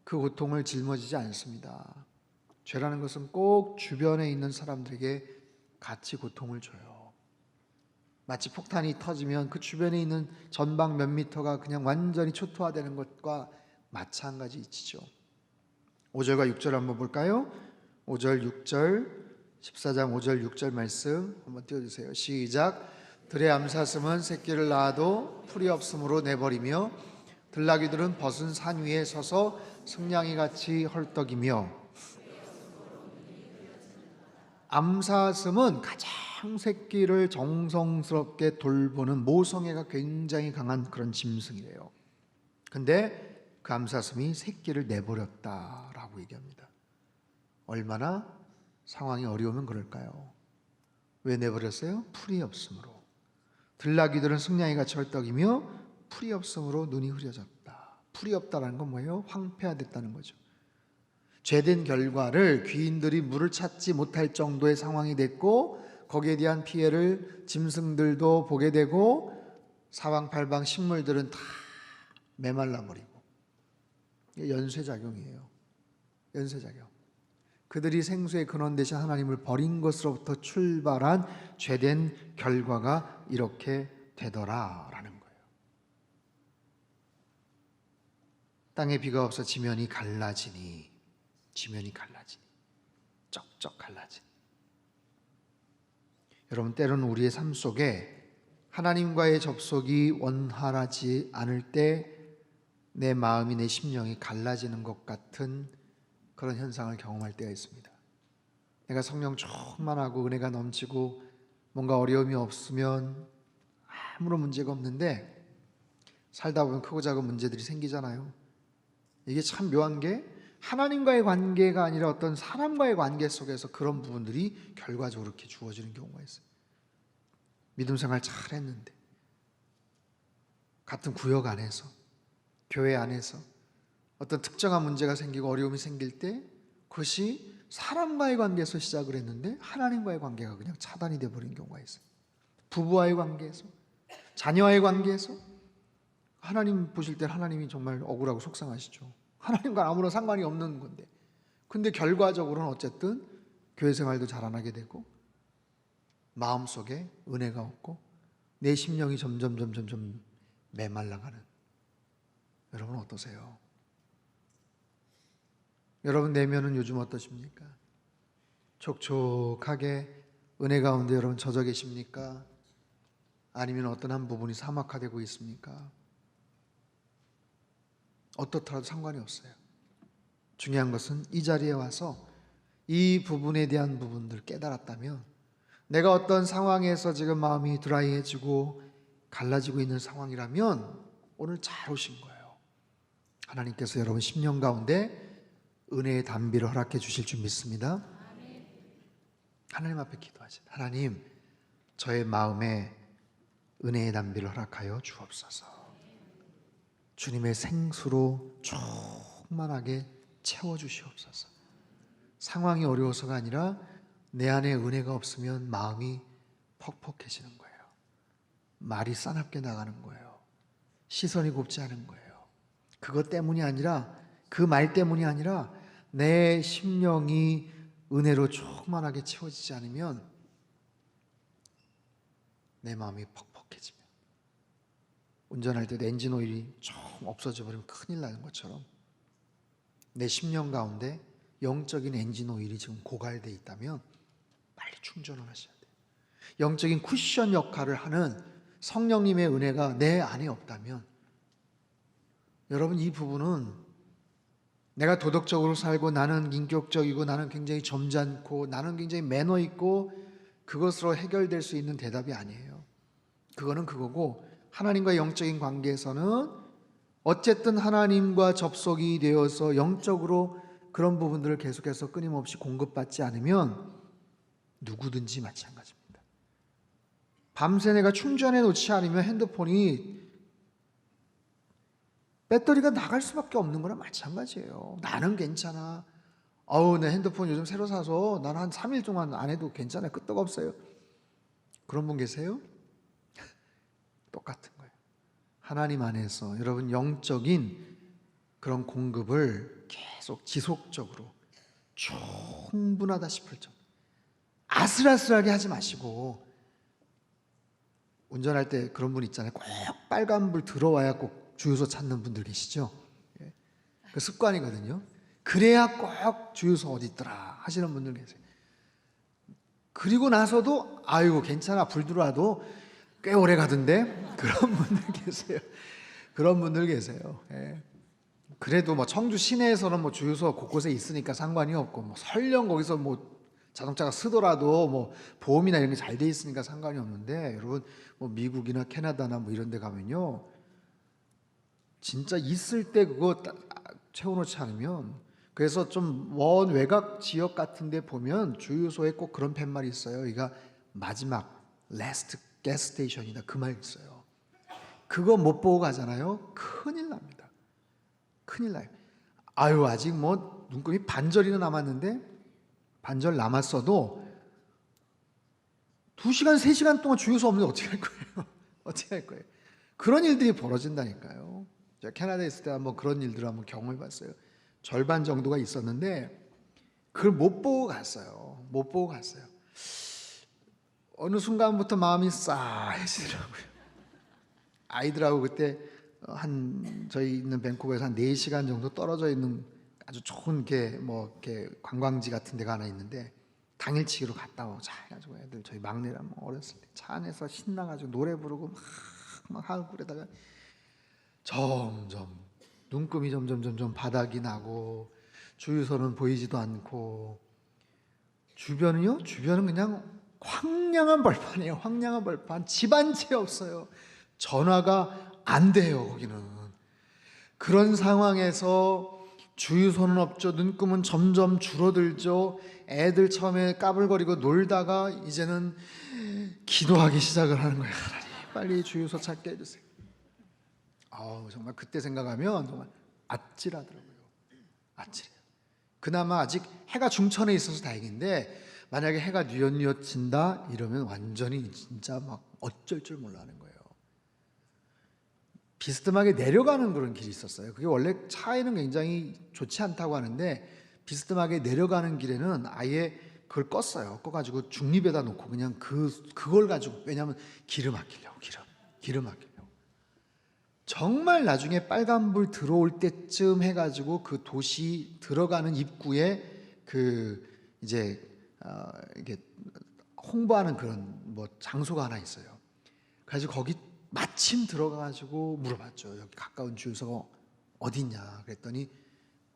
Speaker 1: 그 고통을 짊어지지 않습니다. 죄라는 것은 꼭 주변에 있는 사람들에게 같이 고통을 줘요. 마치 폭탄이 터지면 그 주변에 있는 전방 몇 미터가 그냥 완전히 초토화되는 것과 마찬가지 이치죠. 5절과 6절 한번 볼까요? 5절 6절 14장 5절 6절 말씀 한번 띄워주세요. 시작. 들의 암사슴은 새끼를 낳아도 풀이 없으므로 내버리며 들나귀들은 벗은 산 위에 서서 승냥이같이 헐떡이며. 암사슴은 가장 새끼를 정성스럽게 돌보는 모성애가 굉장히 강한 그런 짐승이래요. 근데 그 암사슴이 새끼를 내버렸다라고 얘기합니다. 얼마나 상황이 어려우면 그럴까요? 왜 내버렸어요? 풀이 없으므로. 들나귀들은 승냥이같이 헐떡이며 풀이 없으므로 눈이 흐려졌다. 풀이 없다라는 건 뭐예요? 황폐화됐다는 거죠. 죄된 결과를 귀인들이 물을 찾지 못할 정도의 상황이 됐고, 거기에 대한 피해를 짐승들도 보게 되고 사방팔방 식물들은 다 메말라 버리고. 이게 연쇄작용이에요. 연쇄작용. 그들이 생수의 근원 되신 하나님을 버린 것으로부터 출발한 죄된 결과가 이렇게 되더라라는 거예요. 땅에 비가 없어 지면이 갈라지니 쩍쩍 갈라지니. 여러분, 때로는 우리의 삶 속에 하나님과의 접속이 원활하지 않을 때 내 마음이, 내 심령이 갈라지는 것 같은 그런 현상을 경험할 때가 있습니다. 내가 성령 충만하고 은혜가 넘치고 뭔가 어려움이 없으면 아무런 문제가 없는데 살다 보면 크고 작은 문제들이 생기잖아요. 이게 참 묘한 게 하나님과의 관계가 아니라 어떤 사람과의 관계 속에서 그런 부분들이 결과적으로 이렇게 주어지는 경우가 있어요. 믿음 생활 잘 했는데 같은 구역 안에서, 교회 안에서 어떤 특정한 문제가 생기고 어려움이 생길 때 그것이 사람과의 관계에서 시작을 했는데 하나님과의 관계가 그냥 차단이 되어버린 경우가 있어요. 부부와의 관계에서, 자녀와의 관계에서. 하나님 보실 때 하나님이 정말 억울하고 속상하시죠. 하나님과 아무런 상관이 없는 건데. 근데 결과적으로는 어쨌든 교회 생활도 잘 안 하게 되고 마음속에 은혜가 없고 내 심령이 점점 메말라가는. 여러분 어떠세요? 여러분 내면은 요즘 어떠십니까? 촉촉하게 은혜 가운데 여러분 젖어 계십니까? 아니면 어떤 한 부분이 사막화되고 있습니까? 어떻더라도 상관이 없어요. 중요한 것은 이 자리에 와서 이 부분에 대한 부분들을 깨달았다면, 내가 어떤 상황에서 지금 마음이 드라이해지고 갈라지고 있는 상황이라면 오늘 잘 오신 거예요. 하나님께서 여러분 심령 가운데 은혜의 담비를 허락해 주실 줄 믿습니다. 하나님 앞에 기도하세요. 하나님, 저의 마음에 은혜의 담비를 허락하여 주옵소서. 주님의 생수로 충만하게 채워주시옵소서. 상황이 어려워서가 아니라 내 안에 은혜가 없으면 마음이 퍽퍽해지는 거예요. 말이 싸납게 나가는 거예요. 시선이 곱지 않은 거예요. 그것 때문이 아니라, 그 말 때문이 아니라 내 심령이 은혜로 충만하게 채워지지 않으면 내 마음이 퍽퍽해지면, 운전할 때도 엔진 오일이 좀 없어져 버리면 큰일 나는 것처럼 내 심령 가운데 영적인 엔진 오일이 지금 고갈되어 있다면 빨리 충전을 하셔야 돼요. 영적인 쿠션 역할을 하는 성령님의 은혜가 내 안에 없다면, 여러분 이 부분은 내가 도덕적으로 살고 나는 인격적이고 나는 굉장히 점잖고 나는 굉장히 매너 있고 그것으로 해결될 수 있는 대답이 아니에요. 그거는 그거고, 하나님과 영적인 관계에서는 어쨌든 하나님과 접속이 되어서 영적으로 그런 부분들을 계속해서 끊임없이 공급받지 않으면 누구든지 마찬가지입니다. 밤새 내가 충전해 놓지 않으면 핸드폰이 배터리가 나갈 수밖에 없는 거랑 마찬가지예요. 나는 괜찮아. 내 핸드폰 요즘 새로 사서 나는 한 3일 동안 안 해도 괜찮아요. 끄떡없어요. 그런 분 계세요? 똑같은 거예요. 하나님 안에서 여러분 영적인 그런 공급을 계속 지속적으로 충분하다 싶을 정도, 아슬아슬하게 하지 마시고, 운전할 때 그런 분 있잖아요. 꼭 빨간불 들어와야 꼭 주유소 찾는 분들 계시죠? 그 습관이거든요. 그래야 꼭 주유소 어디 있더라 하시는 분들 계세요. 그리고 나서도 아이고 괜찮아, 불 들어와도 꽤 오래 가던데, 그런 분들 계세요. 그런 분들 계세요. 그래도 뭐 청주 시내에서는 뭐 주유소 곳곳에 있으니까 상관이 없고, 뭐 설령 거기서 뭐 자동차가 쓰더라도 뭐 보험이나 이런 게 잘 돼 있으니까 상관이 없는데, 여러분 뭐 미국이나 캐나다나 뭐 이런 데 가면요, 진짜 있을 때 그거 채워놓지 않으면, 그래서 좀 먼 외곽 지역 같은 데 보면 주유소에 꼭 그런 팻말이 있어요. 이가 마지막 last gas station이다, 그 말 있어요. 그거 못 보고 가잖아요. 큰일 납니다. 큰일 나요. 아유 아직 뭐 눈금이 반절이나 남았는데, 반절 남았어도 2시간 3시간 동안 주유소 없는데 어떻게 할 거예요? 어떻게 할 거예요? 그런 일들이 벌어진다니까요. 제가 캐나다에 있을 때 한번 그런 일들을 한번 경험해 봤어요. 절반 정도가 있었는데 그걸 못 보고 갔어요. 못 보고 갔어요. 어느 순간부터 마음이 싸해지더라고요. 아이들하고 그때 저희 있는 밴쿠버에서 한 4시간 정도 떨어져 있는 아주 좋은 이렇게 관광지 같은 데가 하나 있는데, 당일치기로 갔다 오자 해가지고 애들, 저희 막내랑 뭐 어렸을 때 차 안에서 신나가지고 노래 부르고 막 하고, 그러다가 점점 눈금이 점점 바닥이 나고 주유소는 보이지도 않고, 주변은 그냥 황량한 벌판이에요. 황량한 벌판. 집 한 채 없어요. 전화가 안 돼요, 거기는. 그런 상황에서 주유소는 없죠. 눈금은 점점 줄어들죠. 애들 처음에 까불거리고 놀다가 이제는 기도하기 시작을 하는 거예요. 하나님, 빨리 주유소 찾게 해주세요. 정말 그때 생각하면 정말 아찔하더라고요. 아찔해요. 그나마 아직 해가 중천에 있어서 다행인데, 만약에 해가 뉘엿뉘엿 진다 이러면 완전히 진짜 막 어쩔 줄 몰라 하는 거예요. 비스듬하게 내려가는 그런 길이 있었어요. 그게 원래 차에는 굉장히 좋지 않다고 하는데, 비스듬하게 내려가는 길에는 아예 그걸 껐어요. 꺼가지고 중립에다 놓고 그냥 그걸 가지고, 왜냐하면 기름 아끼려고, 기름 아끼려고 정말 나중에 빨간불 들어올 때쯤 해가지고 그 도시 들어가는 입구에 그 이제 이게 홍보하는 그런 뭐 장소가 하나 있어요. 그래서 거기 마침 들어가가지고 물어봤죠. 여기 가까운 주유소가 어디 있냐 그랬더니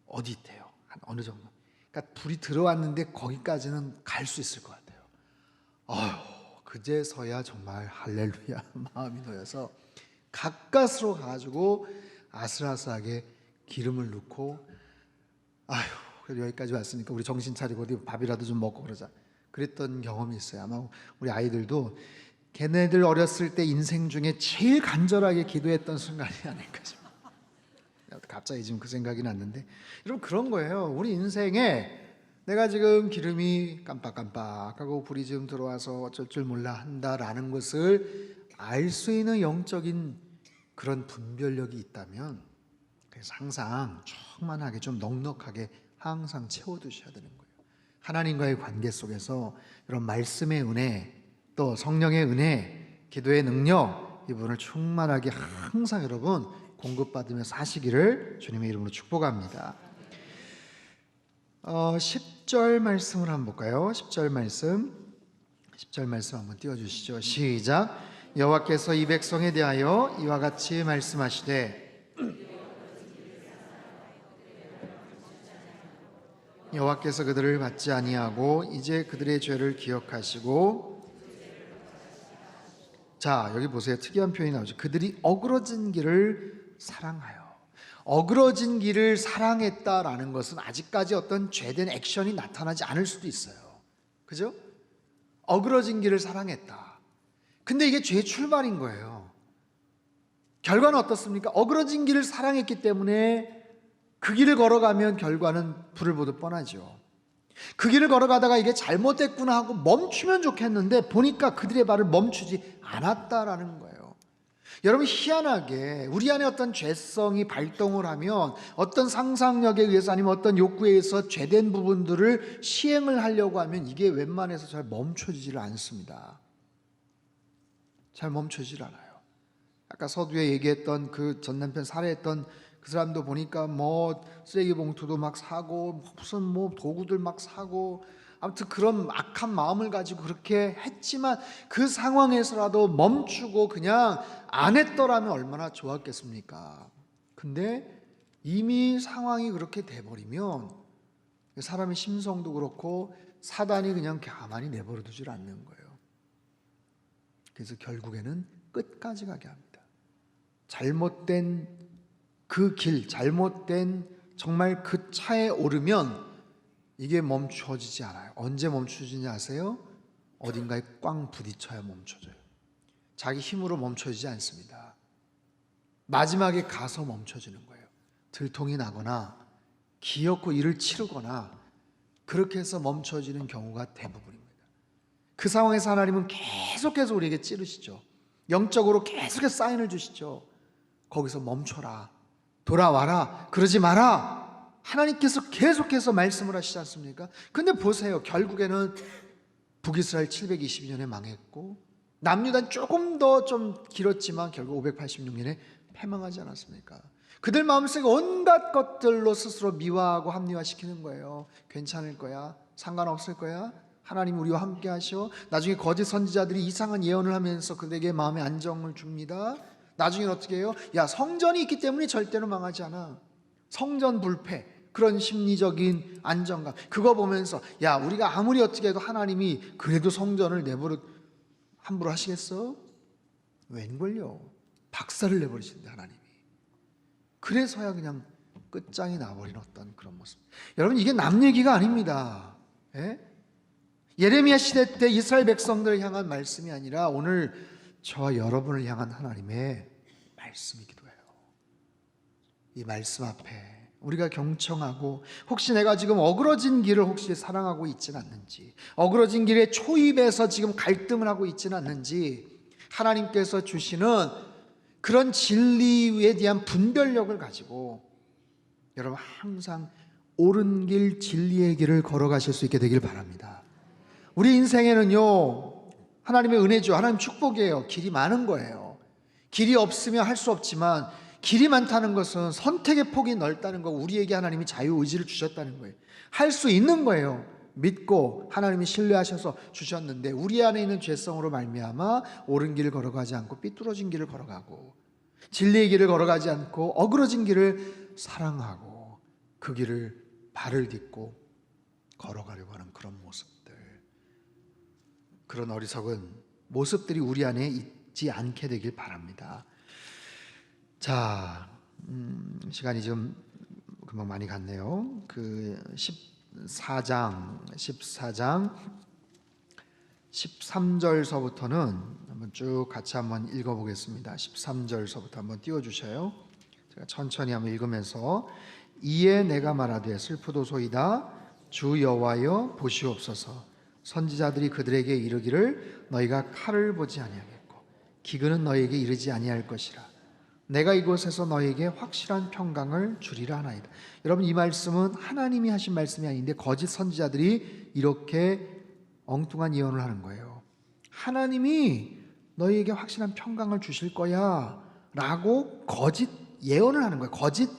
Speaker 1: 어디 있대요. 한 어느 정도. 그러니까 불이 들어왔는데 거기까지는 갈 수 있을 것 같아요. 그제서야 정말 할렐루야 마음이 놓여서 가까스로 가가지고 아슬아슬하게 기름을 넣고 그래도 여기까지 왔으니까 우리 정신 차리고 어디 밥이라도 좀 먹고 그러자 그랬던 경험이 있어요. 아마 우리 아이들도 걔네들 어렸을 때 인생 중에 제일 간절하게 기도했던 순간이 아닐까 싶어요. 갑자기 지금 그 생각이 났는데, 여러분 그런 거예요. 우리 인생에 내가 지금 기름이 깜빡깜빡하고 불이 지금 들어와서 어쩔 줄 몰라 한다라는 것을 알 수 있는 영적인 그런 분별력이 있다면, 그래서 항상 충만하게 좀 넉넉하게 항상 채워두셔야 되는 거예요. 하나님과의 관계 속에서 이런 말씀의 은혜, 또 성령의 은혜, 기도의 능력, 이 부분을 충만하게 항상 여러분 공급받으며 사시기를 주님의 이름으로 축복합니다. 10절 말씀을 한번 볼까요? 10절 말씀 한번 띄워주시죠. 시작. 여호와께서 이 백성에 대하여 이와 같이 말씀하시되, 여호와께서 그들을 받지 아니하고 이제 그들의 죄를 기억하시고, 자 여기 보세요. 특이한 표현이 나오죠. 그들이 어그러진 길을 사랑하여. 어그러진 길을 사랑했다라는 것은 아직까지 어떤 죄된 액션이 나타나지 않을 수도 있어요. 그죠? 어그러진 길을 사랑했다. 근데 이게 죄의 출발인 거예요. 결과는 어떻습니까? 어그러진 길을 사랑했기 때문에 그 길을 걸어가면 결과는 불을 보듯 뻔하죠. 그 길을 걸어가다가 이게 잘못됐구나 하고 멈추면 좋겠는데 보니까 그들의 발을 멈추지 않았다라는 거예요. 여러분 희한하게 우리 안에 어떤 죄성이 발동을 하면 어떤 상상력에 의해서 아니면 어떤 욕구에 의해서 죄된 부분들을 시행을 하려고 하면 이게 웬만해서 잘 멈춰지질 않습니다. 잘 멈춰지질 않아요. 아까 서두에 얘기했던 그 전남편 살해했던 그 사람도 보니까 뭐 쓰레기 봉투도 막 사고 무슨 뭐 도구들 막 사고 아무튼 그런 악한 마음을 가지고 그렇게 했지만 그 상황에서라도 멈추고 그냥 안 했더라면 얼마나 좋았겠습니까? 근데 이미 상황이 그렇게 돼버리면 사람의 심성도 그렇고 사단이 그냥 가만히 내버려 두질 않는 거예요. 그래서 결국에는 끝까지 가게 합니다. 잘못된 그 길, 잘못된 정말 그 차에 오르면 이게 멈춰지지 않아요. 언제 멈춰지냐 아세요? 어딘가에 꽝 부딪혀야 멈춰져요. 자기 힘으로 멈춰지지 않습니다. 마지막에 가서 멈춰지는 거예요. 들통이 나거나 기어코 일을 치르거나 그렇게 해서 멈춰지는 경우가 대부분입니다. 그 상황에서 하나님은 계속해서 우리에게 찌르시죠. 영적으로 계속해서 사인을 주시죠. 거기서 멈춰라, 돌아와라, 그러지 마라. 하나님께서 계속해서 말씀을 하시지 않습니까? 근데 보세요. 결국에는 북이스라엘 722년에 망했고 남유다는 조금 더 좀 길었지만 결국 586년에 패망하지 않았습니까? 그들 마음속에 온갖 것들로 스스로 미화하고 합리화시키는 거예요. 괜찮을 거야, 상관없을 거야, 하나님 우리와 함께 하셔. 나중에 거짓 선지자들이 이상한 예언을 하면서 그들에게 마음의 안정을 줍니다. 나중에 어떻게 해요? 야, 성전이 있기 때문에 절대로 망하지 않아. 성전 불패, 그런 심리적인 안정감, 그거 보면서 야, 우리가 아무리 어떻게 해도 하나님이 그래도 성전을 내버려 함부로 하시겠어? 웬걸요? 박살을 내버리신다 하나님이. 그래서야 그냥 끝장이 나버린 어떤 그런 모습. 여러분 이게 남 얘기가 아닙니다. 예? 예레미야 시대 때 이스라엘 백성들을 향한 말씀이 아니라 오늘 저와 여러분을 향한 하나님의 말씀이기도 해요. 이 말씀 앞에 우리가 경청하고, 혹시 내가 지금 어그러진 길을 혹시 사랑하고 있지는 않는지, 어그러진 길에 초입에서 지금 갈등을 하고 있지는 않는지, 하나님께서 주시는 그런 진리에 대한 분별력을 가지고 여러분 항상 옳은 길, 진리의 길을 걸어가실 수 있게 되길 바랍니다. 우리 인생에는요, 하나님의 은혜죠. 하나님 축복이에요. 길이 많은 거예요. 길이 없으면 할 수 없지만 길이 많다는 것은 선택의 폭이 넓다는 거, 우리에게 하나님이 자유의지를 주셨다는 거예요. 할 수 있는 거예요. 믿고 하나님이 신뢰하셔서 주셨는데 우리 안에 있는 죄성으로 말미암아 옳은 길을 걸어가지 않고 삐뚤어진 길을 걸어가고, 진리의 길을 걸어가지 않고 어그러진 길을 사랑하고 그 길을 발을 딛고 걸어가려고 하는 그런 모습들, 그런 어리석은 모습들이 우리 안에 있지 않게 되길 바랍니다. 자, 시간이 좀 금방 많이 갔네요. 그 14장 13절서부터는 한번 쭉 같이 한번 읽어보겠습니다. 13절서부터 한번 띄워주셔요. 제가 천천히 한번 읽으면서, 이에 내가 말하되 슬프도소이다. 주 여호와여 보시옵소서. 선지자들이 그들에게 이르기를 너희가 칼을 보지 아니하겠고 기근은 너희에게 이르지 아니할 것이라. 내가 이곳에서 너희에게 확실한 평강을 주리라 하나이다. 여러분, 이 말씀은 하나님이 하신 말씀이 아닌데 거짓 선지자들이 이렇게 엉뚱한 예언을 하는 거예요. 하나님이 너희에게 확실한 평강을 주실 거야 라고 거짓 예언을 하는 거예요. 거짓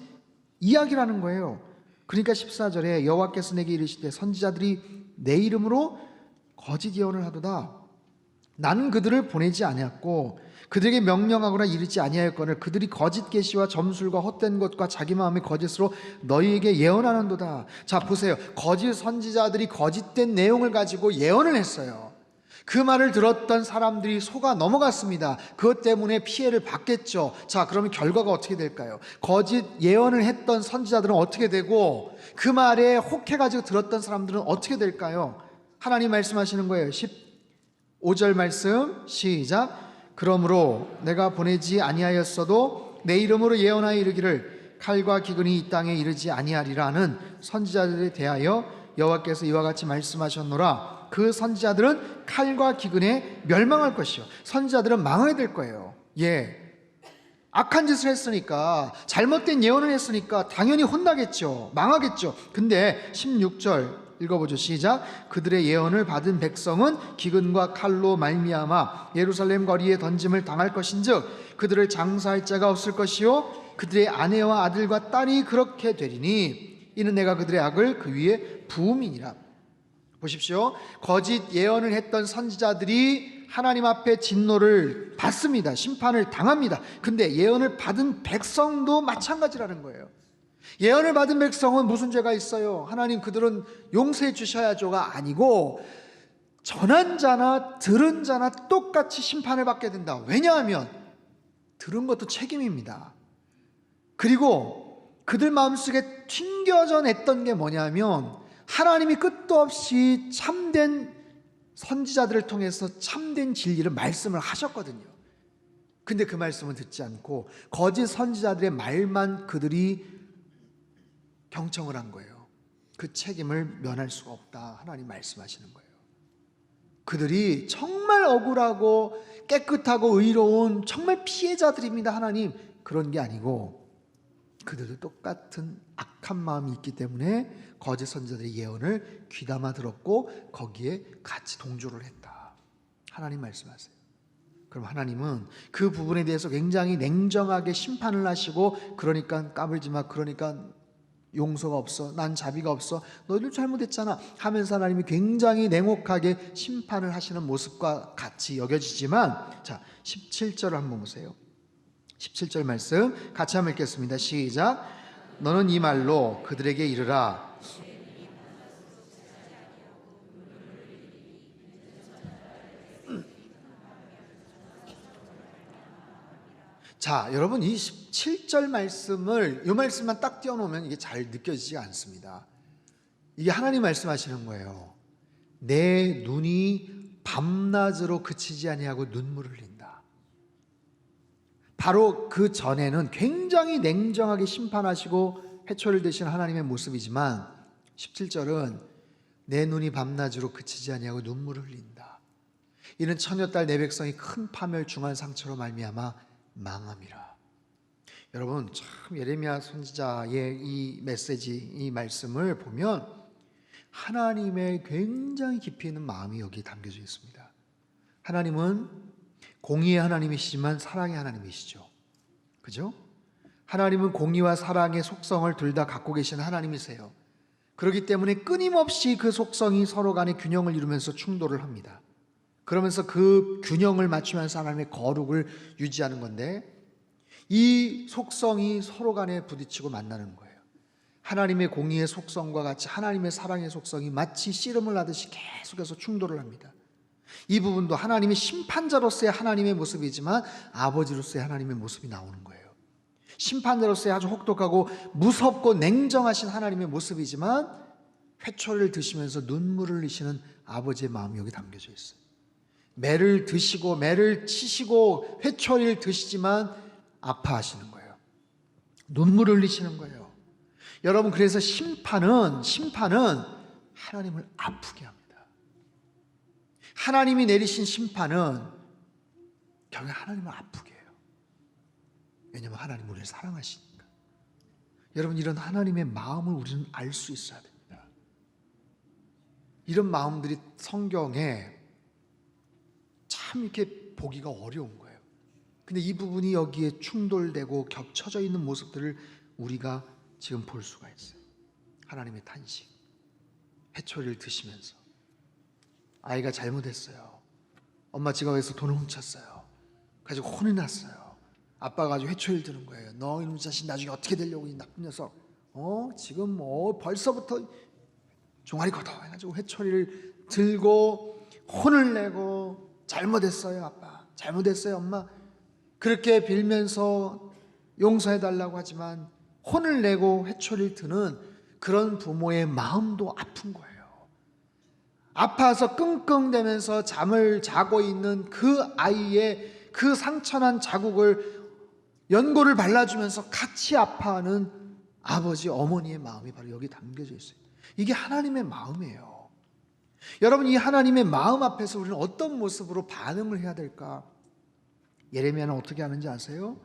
Speaker 1: 이야기를 하는 거예요. 그러니까 14절에 여호와께서 내게 이르시되 선지자들이 내 이름으로 거짓 예언을 하도다. 나는 그들을 보내지 아니했고 그들에게 명령하거나 이르지 아니하였거늘 그들이 거짓 계시와 점술과 헛된 것과 자기 마음의 거짓으로 너희에게 예언하는도다. 자, 보세요. 거짓 선지자들이 거짓된 내용을 가지고 예언을 했어요. 그 말을 들었던 사람들이 속아 넘어갔습니다. 그것 때문에 피해를 받겠죠. 자, 그러면 결과가 어떻게 될까요? 거짓 예언을 했던 선지자들은 어떻게 되고 그 말에 혹해가지고 들었던 사람들은 어떻게 될까요? 하나님 말씀하시는 거예요. 15절 말씀 시작. 그러므로 내가 보내지 아니하였어도 내 이름으로 예언하여 이르기를 칼과 기근이 이 땅에 이르지 아니하리라는 선지자들에 대하여 여호와께서 이와 같이 말씀하셨노라. 그 선지자들은 칼과 기근에 멸망할 것이요 선지자들은 망하게 될 거예요. 악한 짓을 했으니까, 잘못된 예언을 했으니까 당연히 혼나겠죠. 망하겠죠. 근데 16절 읽어보죠. 시작. 그들의 예언을 받은 백성은 기근과 칼로 말미암아 예루살렘 거리에 던짐을 당할 것인즉 그들을 장사할 자가 없을 것이요 그들의 아내와 아들과 딸이 그렇게 되리니 이는 내가 그들의 악을 그 위에 부음이니라. 보십시오. 거짓 예언을 했던 선지자들이 하나님 앞에 진노를 받습니다. 심판을 당합니다. 근데 예언을 받은 백성도 마찬가지라는 거예요. 예언을 받은 백성은 무슨 죄가 있어요? 하나님 그들은 용서해 주셔야죠가 아니고 전한 자나 들은 자나 똑같이 심판을 받게 된다. 왜냐하면 들은 것도 책임입니다. 그리고 그들 마음속에 튕겨져 냈던 게 뭐냐면 하나님이 끝도 없이 참된 선지자들을 통해서 참된 진리를 말씀을 하셨거든요. 근데 그 말씀은 듣지 않고 거짓 선지자들의 말만 그들이 경청을 한 거예요. 그 책임을 면할 수가 없다. 하나님 말씀하시는 거예요. 그들이 정말 억울하고 깨끗하고 의로운 정말 피해자들입니다. 하나님, 그런 게 아니고 그들도 똑같은 악한 마음이 있기 때문에 거짓 선지자들의 예언을 귀담아 들었고 거기에 같이 동조를 했다. 하나님 말씀하세요. 그럼 하나님은 그 부분에 대해서 굉장히 냉정하게 심판을 하시고, 그러니까 까불지 마, 그러니까 용서가 없어, 난 자비가 없어, 너희들 잘못했잖아 하면서 하나님이 굉장히 냉혹하게 심판을 하시는 모습과 같이 여겨지지만, 자 17절을 한번 보세요. 17절 말씀 같이 한번 읽겠습니다. 시작. 너는 이 말로 그들에게 이르라. 자, 여러분, 이 17절 말씀을, 이 말씀만 딱 띄워놓으면 이게 잘 느껴지지 않습니다. 이게 하나님 말씀하시는 거예요. 내 눈이 밤낮으로 그치지 아니하고 눈물을 흘린다. 바로 그 전에는 굉장히 냉정하게 심판하시고 회초를 드신 하나님의 모습이지만 17절은 내 눈이 밤낮으로 그치지 아니하고 눈물을 흘린다. 이는 처녀딸 내 백성이 큰 파멸 중한 상처로 말미암아 망함이라. 여러분, 참 예레미야 선지자의 이 메시지, 이 말씀을 보면 하나님의 굉장히 깊이 있는 마음이 여기에 담겨져 있습니다. 하나님은 공의의 하나님이시지만 사랑의 하나님이시죠. 그죠? 하나님은 공의와 사랑의 속성을 둘 다 갖고 계신 하나님이세요. 그렇기 때문에 끊임없이 그 속성이 서로 간의 균형을 이루면서 충돌을 합니다. 그러면서 그 균형을 맞추면서 하나님의 거룩을 유지하는 건데, 이 속성이 서로 간에 부딪히고 만나는 거예요. 하나님의 공의의 속성과 같이 하나님의 사랑의 속성이 마치 씨름을 하듯이 계속해서 충돌을 합니다. 이 부분도 하나님의 심판자로서의 하나님의 모습이지만 아버지로서의 하나님의 모습이 나오는 거예요. 심판자로서의 아주 혹독하고 무섭고 냉정하신 하나님의 모습이지만 회초리를 드시면서 눈물을 흘리시는 아버지의 마음이 여기 담겨져 있어요. 매를 드시고 매를 치시고 회초리를 드시지만 아파하시는 거예요. 눈물을 흘리시는 거예요. 여러분, 그래서 심판은 하나님을 아프게 합니다. 하나님이 내리신 심판은 결국 하나님을 아프게 해요. 왜냐하면 하나님 우리를 사랑하시니까. 여러분, 이런 하나님의 마음을 우리는 알 수 있어야 됩니다. 이런 마음들이 성경에 참 이렇게 보기가 어려운 거예요. 근데 이 부분이 여기에 충돌되고 겹쳐져 있는 모습들을 우리가 지금 볼 수가 있어요. 하나님의 탄식, 회초리를 드시면서 아이가 잘못했어요. 엄마 지갑에서 돈을 훔쳤어요. 가지고 혼이 났어요. 아빠가 가지고 회초리를 드는 거예요. 너 이놈 자식 나중에 어떻게 되려고, 이 나쁜 녀석. 지금 벌써부터 종아리 걷어 해가지고 회초리를 들고 혼을 내고, 잘못했어요 아빠, 잘못했어요 엄마, 그렇게 빌면서 용서해달라고 하지만 혼을 내고 회초리를 드는 그런 부모의 마음도 아픈 거예요. 아파서 끙끙대면서 잠을 자고 있는 그 아이의 그 상처난 자국을 연고를 발라주면서 같이 아파하는 아버지, 어머니의 마음이 바로 여기 담겨져 있어요. 이게 하나님의 마음이에요. 여러분, 이 하나님의 마음 앞에서 우리는 어떤 모습으로 반응을 해야 될까? 예레미야는 어떻게 하는지 아세요?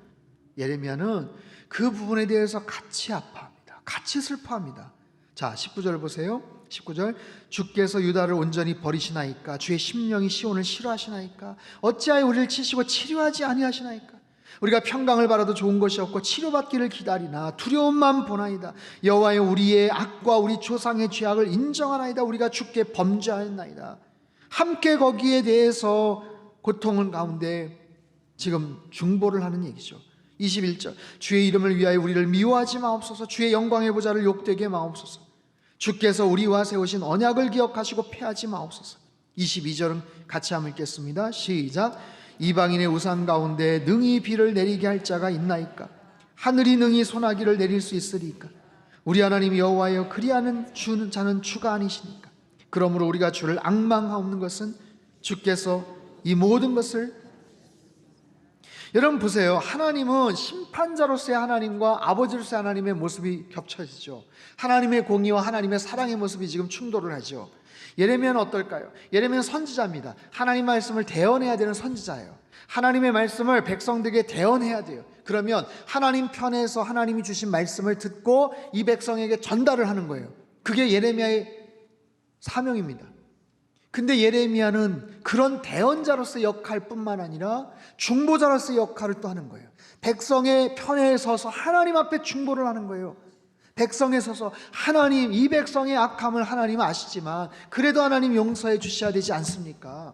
Speaker 1: 예레미야는 그 부분에 대해서 같이 아파합니다. 같이 슬퍼합니다. 자, 19절 보세요. 19절, 주께서 유다를 온전히 버리시나이까? 주의 심령이 시온을 싫어하시나이까? 어찌하여 우리를 치시고 치료하지 아니하시나이까? 우리가 평강을 바라도 좋은 것이 없고 치료받기를 기다리나 두려움만 보나이다. 여호와여, 우리의 악과 우리 조상의 죄악을 인정하나이다. 우리가 주께 범죄하였나이다. 함께 거기에 대해서 고통을 가운데 지금 중보를 하는 얘기죠. 21절, 주의 이름을 위하여 우리를 미워하지 마옵소서. 주의 영광의 보좌를 욕되게 마옵소서. 주께서 우리와 세우신 언약을 기억하시고 패하지 마옵소서. 22절은 같이 한번 읽겠습니다. 시작. 이방인의 우산 가운데 능히 비를 내리게 할 자가 있나이까? 하늘이 능히 소나기를 내릴 수 있으리까? 우리 하나님 여호와여, 그리하는 주는 자는 주가 아니시니까? 그러므로 우리가 주를 앙망하옵는 것은 주께서 이 모든 것을, 여러분 보세요. 하나님은 심판자로서의 하나님과 아버지로서의 하나님의 모습이 겹쳐지죠. 하나님의 공의와 하나님의 사랑의 모습이 지금 충돌을 하죠. 예레미야는 어떨까요? 예레미야는 선지자입니다. 하나님 말씀을 대언해야 되는 선지자예요. 하나님의 말씀을 백성들에게 대언해야 돼요. 그러면 하나님 편에서 하나님이 주신 말씀을 듣고 이 백성에게 전달을 하는 거예요. 그게 예레미야의 사명입니다. 근데 예레미야는 그런 대언자로서의 역할뿐만 아니라 중보자로서의 역할을 또 하는 거예요. 백성의 편에 서서 하나님 앞에 중보를 하는 거예요. 백성에 서서 하나님, 이 백성의 악함을 하나님은 아시지만 그래도 하나님 용서해 주셔야 되지 않습니까?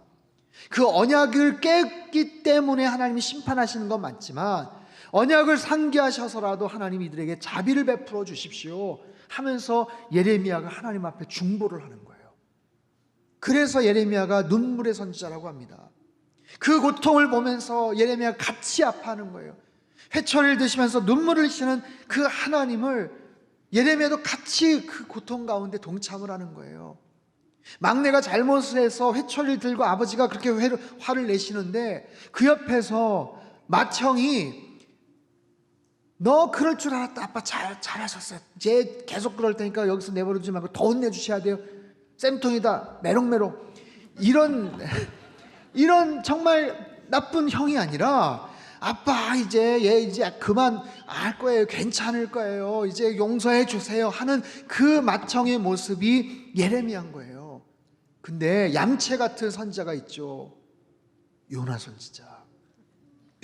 Speaker 1: 그 언약을 깼기 때문에 하나님이 심판하시는 건 맞지만 언약을 상기하셔서라도 하나님 이들에게 자비를 베풀어 주십시오 하면서 예레미야가 하나님 앞에 중보를 하는 거예요. 그래서 예레미야가 눈물의 선지자라고 합니다. 그 고통을 보면서 예레미야가 같이 아파하는 거예요. 회초리를 드시면서 눈물을 흘리시는 그 하나님을 예레미야도 같이 그 고통 가운데 동참을 하는 거예요. 막내가 잘못을 해서 회초리를 들고 아버지가 그렇게 화를 내시는데 그 옆에서 맏형이 너 그럴 줄 알았다. 아빠 잘하셨어요. 이제 계속 그럴 테니까 여기서 내버려두지 말고 더 혼내주셔야 돼요. 쌤통이다. 메롱메롱. 이런 정말 나쁜 형이 아니라 아빠 얘 이제 그만 알 거예요. 괜찮을 거예요. 이제 용서해 주세요 하는 그 맏형의 모습이 예레미야인 거예요. 근데 얌체 같은 선지자가 있죠. 요나 선지자.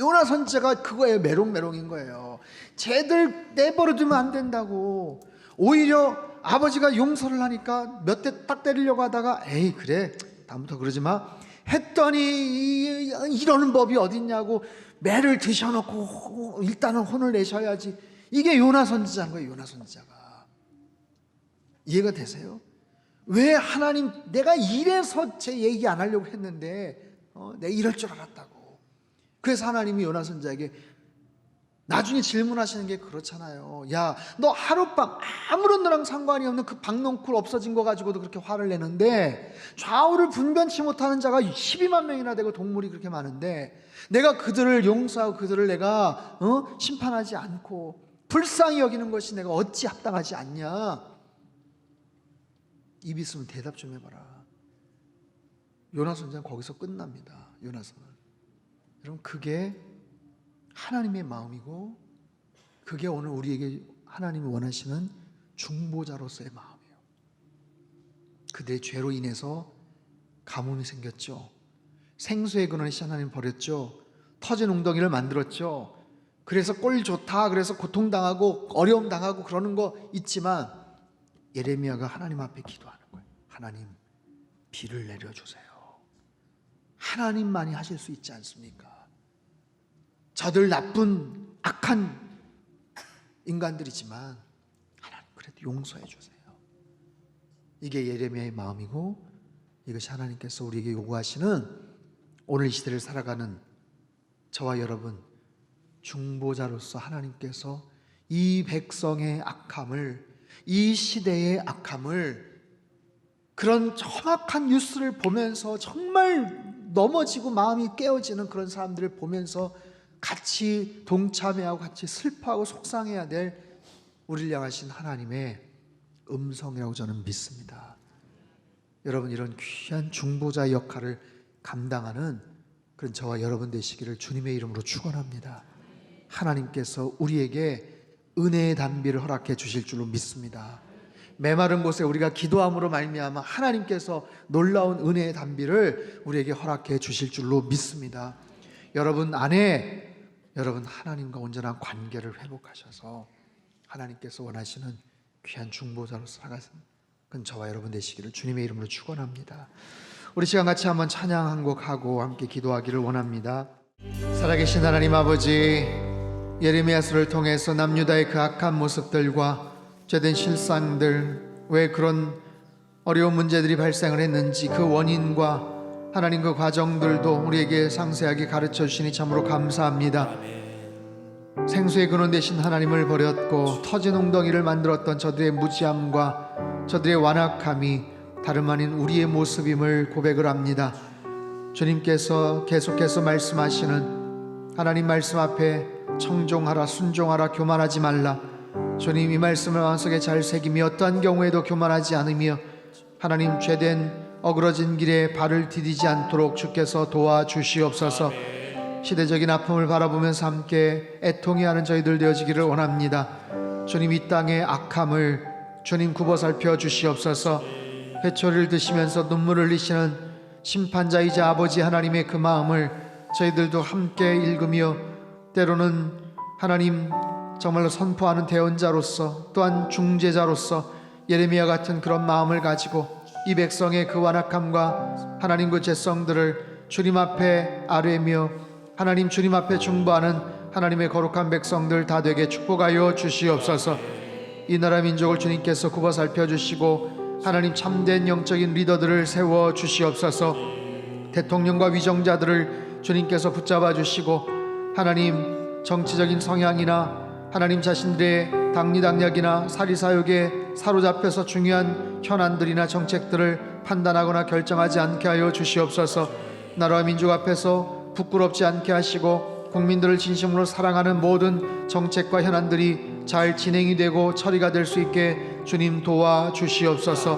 Speaker 1: 요나 선지자가 그거에 메롱메롱인 거예요. 쟤들 내버려두면 안 된다고. 오히려 아버지가 용서를 하니까 몇 대 딱 때리려고 하다가 에이 그래 다음부터 그러지 마 했더니 이러는 법이 어딨냐고 매를 드셔놓고 일단은 혼을 내셔야지. 이게 요나 선지자인 거예요. 요나 선지자가. 이해가 되세요? 왜 하나님, 내가 이래서 제 얘기 안 하려고 했는데 내가 이럴 줄 알았다고. 그래서 하나님이 요나 선지자에게 나중에 질문하시는 게 그렇잖아요. 야, 너 하룻밤 아무런 너랑 상관이 없는 그 박넝쿨 없어진 거 가지고도 그렇게 화를 내는데 좌우를 분변치 못하는 자가 12만 명이나 되고 동물이 그렇게 많은데 내가 그들을 용서하고 그들을 내가 심판하지 않고 불쌍히 여기는 것이 내가 어찌 합당하지 않냐. 입 있으면 대답 좀 해봐라. 요나 선지자는 거기서 끝납니다. 요나서는. 여러분, 그게 하나님의 마음이고 그게 오늘 우리에게 하나님이 원하시는 중보자로서의 마음이에요. 그들의 죄로 인해서 가뭄이 생겼죠. 생수의 근원이신 하나님 버렸죠. 터진 웅덩이를 만들었죠. 그래서 꼴 좋다 그래서 고통당하고 어려움 당하고 그러는 거 있지만 예레미야가 하나님 앞에 기도하는 거예요. 하나님, 비를 내려주세요. 하나님만이 하실 수 있지 않습니까? 저들 나쁜 악한 인간들이지만 하나님 그래도 용서해 주세요. 이게 예레미야의 마음이고 이것이 하나님께서 우리에게 요구하시는 오늘 이 시대를 살아가는 저와 여러분 중보자로서 하나님께서 이 백성의 악함을, 이 시대의 악함을, 그런 험악한 뉴스를 보면서 정말 넘어지고 마음이 깨어지는 그런 사람들을 보면서 같이 동참해하고 같이 슬퍼하고 속상해야 될 우리를 향하신 하나님의 음성이라고 저는 믿습니다. 여러분, 이런 귀한 중보자의 역할을 감당하는 그런 저와 여러분 되시기를 주님의 이름으로 축원합니다. 하나님께서 우리에게 은혜의 단비를 허락해 주실 줄로 믿습니다. 메마른 곳에 우리가 기도함으로 말미암아 하나님께서 놀라운 은혜의 단비를 우리에게 허락해 주실 줄로 믿습니다. 여러분 안에 여러분 하나님과 온전한 관계를 회복하셔서 하나님께서 원하시는 귀한 중보자로 살아가는 저와 여러분 되시기를 주님의 이름으로 축원합니다. 우리 시간 같이 한번 찬양 한 곡 하고 함께 기도하기를 원합니다. 살아계신 하나님 아버지, 예레미야서를 통해서 남유다의 그 악한 모습들과 죄된 실상들, 왜 그런 어려운 문제들이 발생을 했는지 그 원인과 하나님 그 과정들도 우리에게 상세하게 가르쳐 주시니 참으로 감사합니다. 생수의 근원 되신 하나님을 버렸고 터진 웅덩이를 만들었던 저들의 무지함과 저들의 완악함이 다름 아닌 우리의 모습임을 고백을 합니다. 주님께서 계속해서 말씀하시는 하나님 말씀 앞에 청종하라, 순종하라, 교만하지 말라. 주님 이 말씀을 마음속에 잘 새기며 어떠한 경우에도 교만하지 않으며 하나님 죄된 어그러진 길에 발을 디디지 않도록 주께서 도와주시옵소서. 시대적인 아픔을 바라보면서 함께 애통해하는 저희들 되어지기를 원합니다. 주님 이 땅의 악함을 주님 굽어 살펴 주시옵소서. 회초리를 드시면서 눈물을 흘리시는 심판자이자 아버지 하나님의 그 마음을 저희들도 함께 읽으며 때로는 하나님 정말로 선포하는 대언자로서 또한 중재자로서 예레미야 같은 그런 마음을 가지고 이 백성의 그 완악함과 하나님 그 죄성들을 주님 앞에 아뢰며 하나님 주님 앞에 중보하는 하나님의 거룩한 백성들 다 되게 축복하여 주시옵소서. 이 나라 민족을 주님께서 굽어 살펴주시고 하나님 참된 영적인 리더들을 세워 주시옵소서. 대통령과 위정자들을 주님께서 붙잡아 주시고 하나님 정치적인 성향이나 하나님 자신들의 당리당략이나 사리사욕에 사로잡혀서 중요한 현안들이나 정책들을 판단하거나 결정하지 않게 하여 주시옵소서. 나라와 민족 앞에서 부끄럽지 않게 하시고 국민들을 진심으로 사랑하는 모든 정책과 현안들이 잘 진행이 되고 처리가 될 수 있게 주님 도와주시옵소서.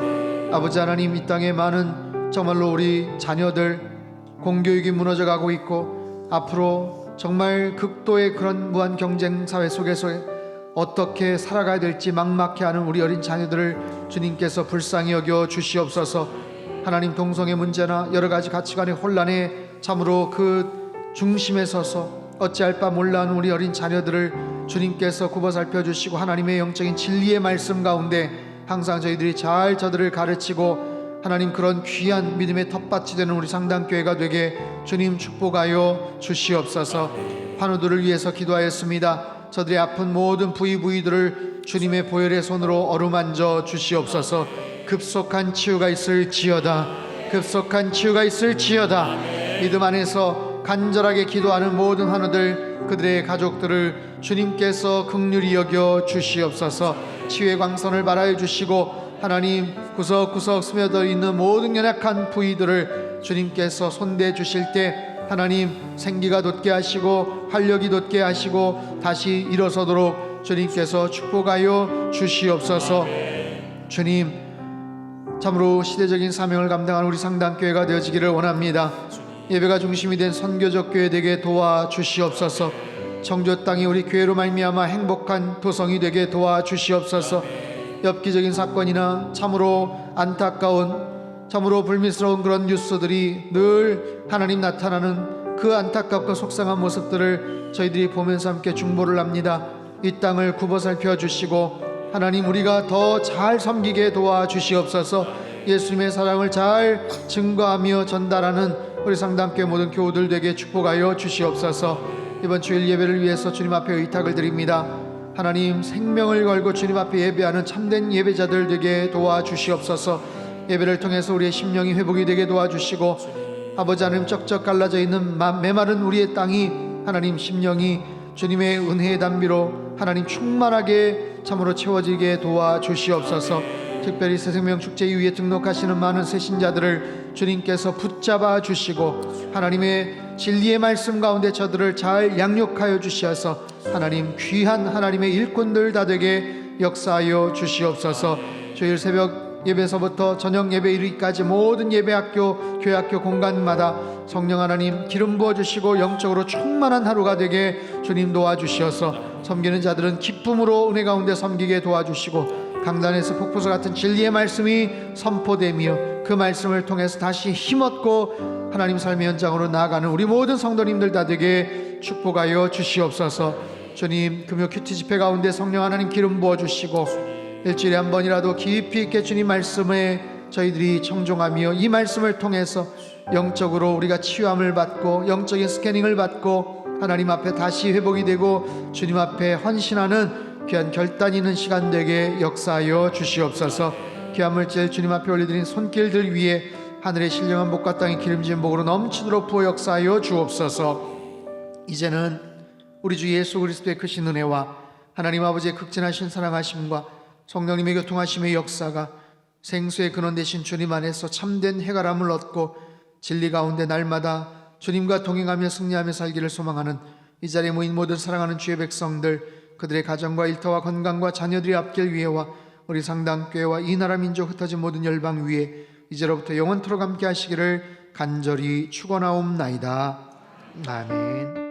Speaker 1: 아버지 하나님, 이 땅에 많은 정말로 우리 자녀들 공교육이 무너져가고 있고 앞으로 정말 극도의 그런 무한 경쟁 사회 속에서 어떻게 살아가야 될지 막막해하는 우리 어린 자녀들을 주님께서 불쌍히 여겨 주시옵소서. 하나님 동성애 문제나 여러 가지 가치관의 혼란에 참으로 그 중심에 서서 어찌할 바 몰라하는 우리 어린 자녀들을 주님께서 굽어 살펴주시고 하나님의 영적인 진리의 말씀 가운데 항상 저희들이 잘 저들을 가르치고 하나님 그런 귀한 믿음의 텃밭이 되는 우리 상당교회가 되게 주님 축복하여 주시옵소서. 환우들을 위해서 기도하였습니다. 저들의 아픈 모든 부위들을 주님의 보혈의 손으로 어루만져 주시옵소서. 급속한 치유가 있을지어다. 급속한 치유가 있을지어다. 믿음 안에서 간절하게 기도하는 모든 환우들, 그들의 가족들을 주님께서 긍휼히 여겨 주시옵소서. 치유의 광선을 발하여 주시고 하나님 구석구석 스며들 있는 모든 연약한 부위들을 주님께서 손대 주실 때 하나님 생기가 돋게 하시고 활력이 돋게 하시고 다시 일어서도록 주님께서 축복하여 주시옵소서. 주님, 참으로 시대적인 사명을 감당하는 우리 상당교회가 되어지기를 원합니다. 예배가 중심이 된 선교적 교회 되게 도와주시옵소서. 청조 땅이 우리 교회로 말미암아 행복한 도성이 되게 도와주시옵소서. 엽기적인 사건이나 참으로 안타까운, 참으로 불미스러운 그런 뉴스들이 늘 하나님 나타나는 그 안타깝고 속상한 모습들을 저희들이 보면서 함께 중보를 합니다. 이 땅을 굽어 살펴 주시고 하나님 우리가 더 잘 섬기게 도와주시옵소서. 예수님의 사랑을 잘 증거하며 전달하는 우리 상담교회 모든 교우들 되게 축복하여 주시옵소서. 이번 주일 예배를 위해서 주님 앞에 의탁을 드립니다. 하나님 생명을 걸고 주님 앞에 예배하는 참된 예배자들 되게 도와주시옵소서. 예배를 통해서 우리의 심령이 회복이 되게 도와주시고 아버지 하나님 쩍쩍 갈라져 있는 메마른 우리의 땅이 하나님 심령이 주님의 은혜의 담비로 하나님 충만하게 참으로 채워지게 도와주시옵소서. 특별히 새생명축제 이후에 등록하시는 많은 새신자들을 주님께서 붙잡아 주시고 하나님의 진리의 말씀 가운데 저들을 잘 양육하여 주시어서 하나님 귀한 하나님의 일꾼들 다 되게 역사하여 주시옵소서. 주일 새벽 예배서부터 저녁 예배 이르기까지 모든 예배학교, 교회학교 공간마다 성령 하나님 기름 부어주시고 영적으로 충만한 하루가 되게 주님 도와주시어서 섬기는 자들은 기쁨으로 은혜 가운데 섬기게 도와주시고 강단에서 폭포수 같은 진리의 말씀이 선포되며 그 말씀을 통해서 다시 힘없고 하나님 삶의 현장으로 나아가는 우리 모든 성도님들 다 되게 축복하여 주시옵소서. 주님 금요 큐티 집회 가운데 성령 하나님 기름 부어주시고 일주일에 한 번이라도 깊이 있게 주님 말씀에 저희들이 청종하며 이 말씀을 통해서 영적으로 우리가 치유함을 받고 영적인 스캐닝을 받고 하나님 앞에 다시 회복이 되고 주님 앞에 헌신하는 귀한 결단 있는 시간 되게 역사하여 주시옵소서. 귀한 물질 주님 앞에 올려드린 손길들 위에 하늘의 신령한 복과 땅의 기름진 복으로 넘치도록 부어 역사하여 주옵소서. 이제는 우리 주 예수 그리스도의 크신 은혜와 하나님 아버지의 극진하신 사랑하심과 성령님의 교통하심의 역사가 생수의 근원 되신 주님 안에서 참된 해결함을 얻고 진리 가운데 날마다 주님과 동행하며 승리하며 살기를 소망하는 이 자리에 모인 모든 사랑하는 주의 백성들, 그들의 가정과 일터와 건강과 자녀들의 앞길 위에와 우리 상당교회와 이 나라 민족 흩어진 모든 열방 위에 이제로부터 영원토록 함께 하시기를 간절히 축원하옵나이다. 아멘.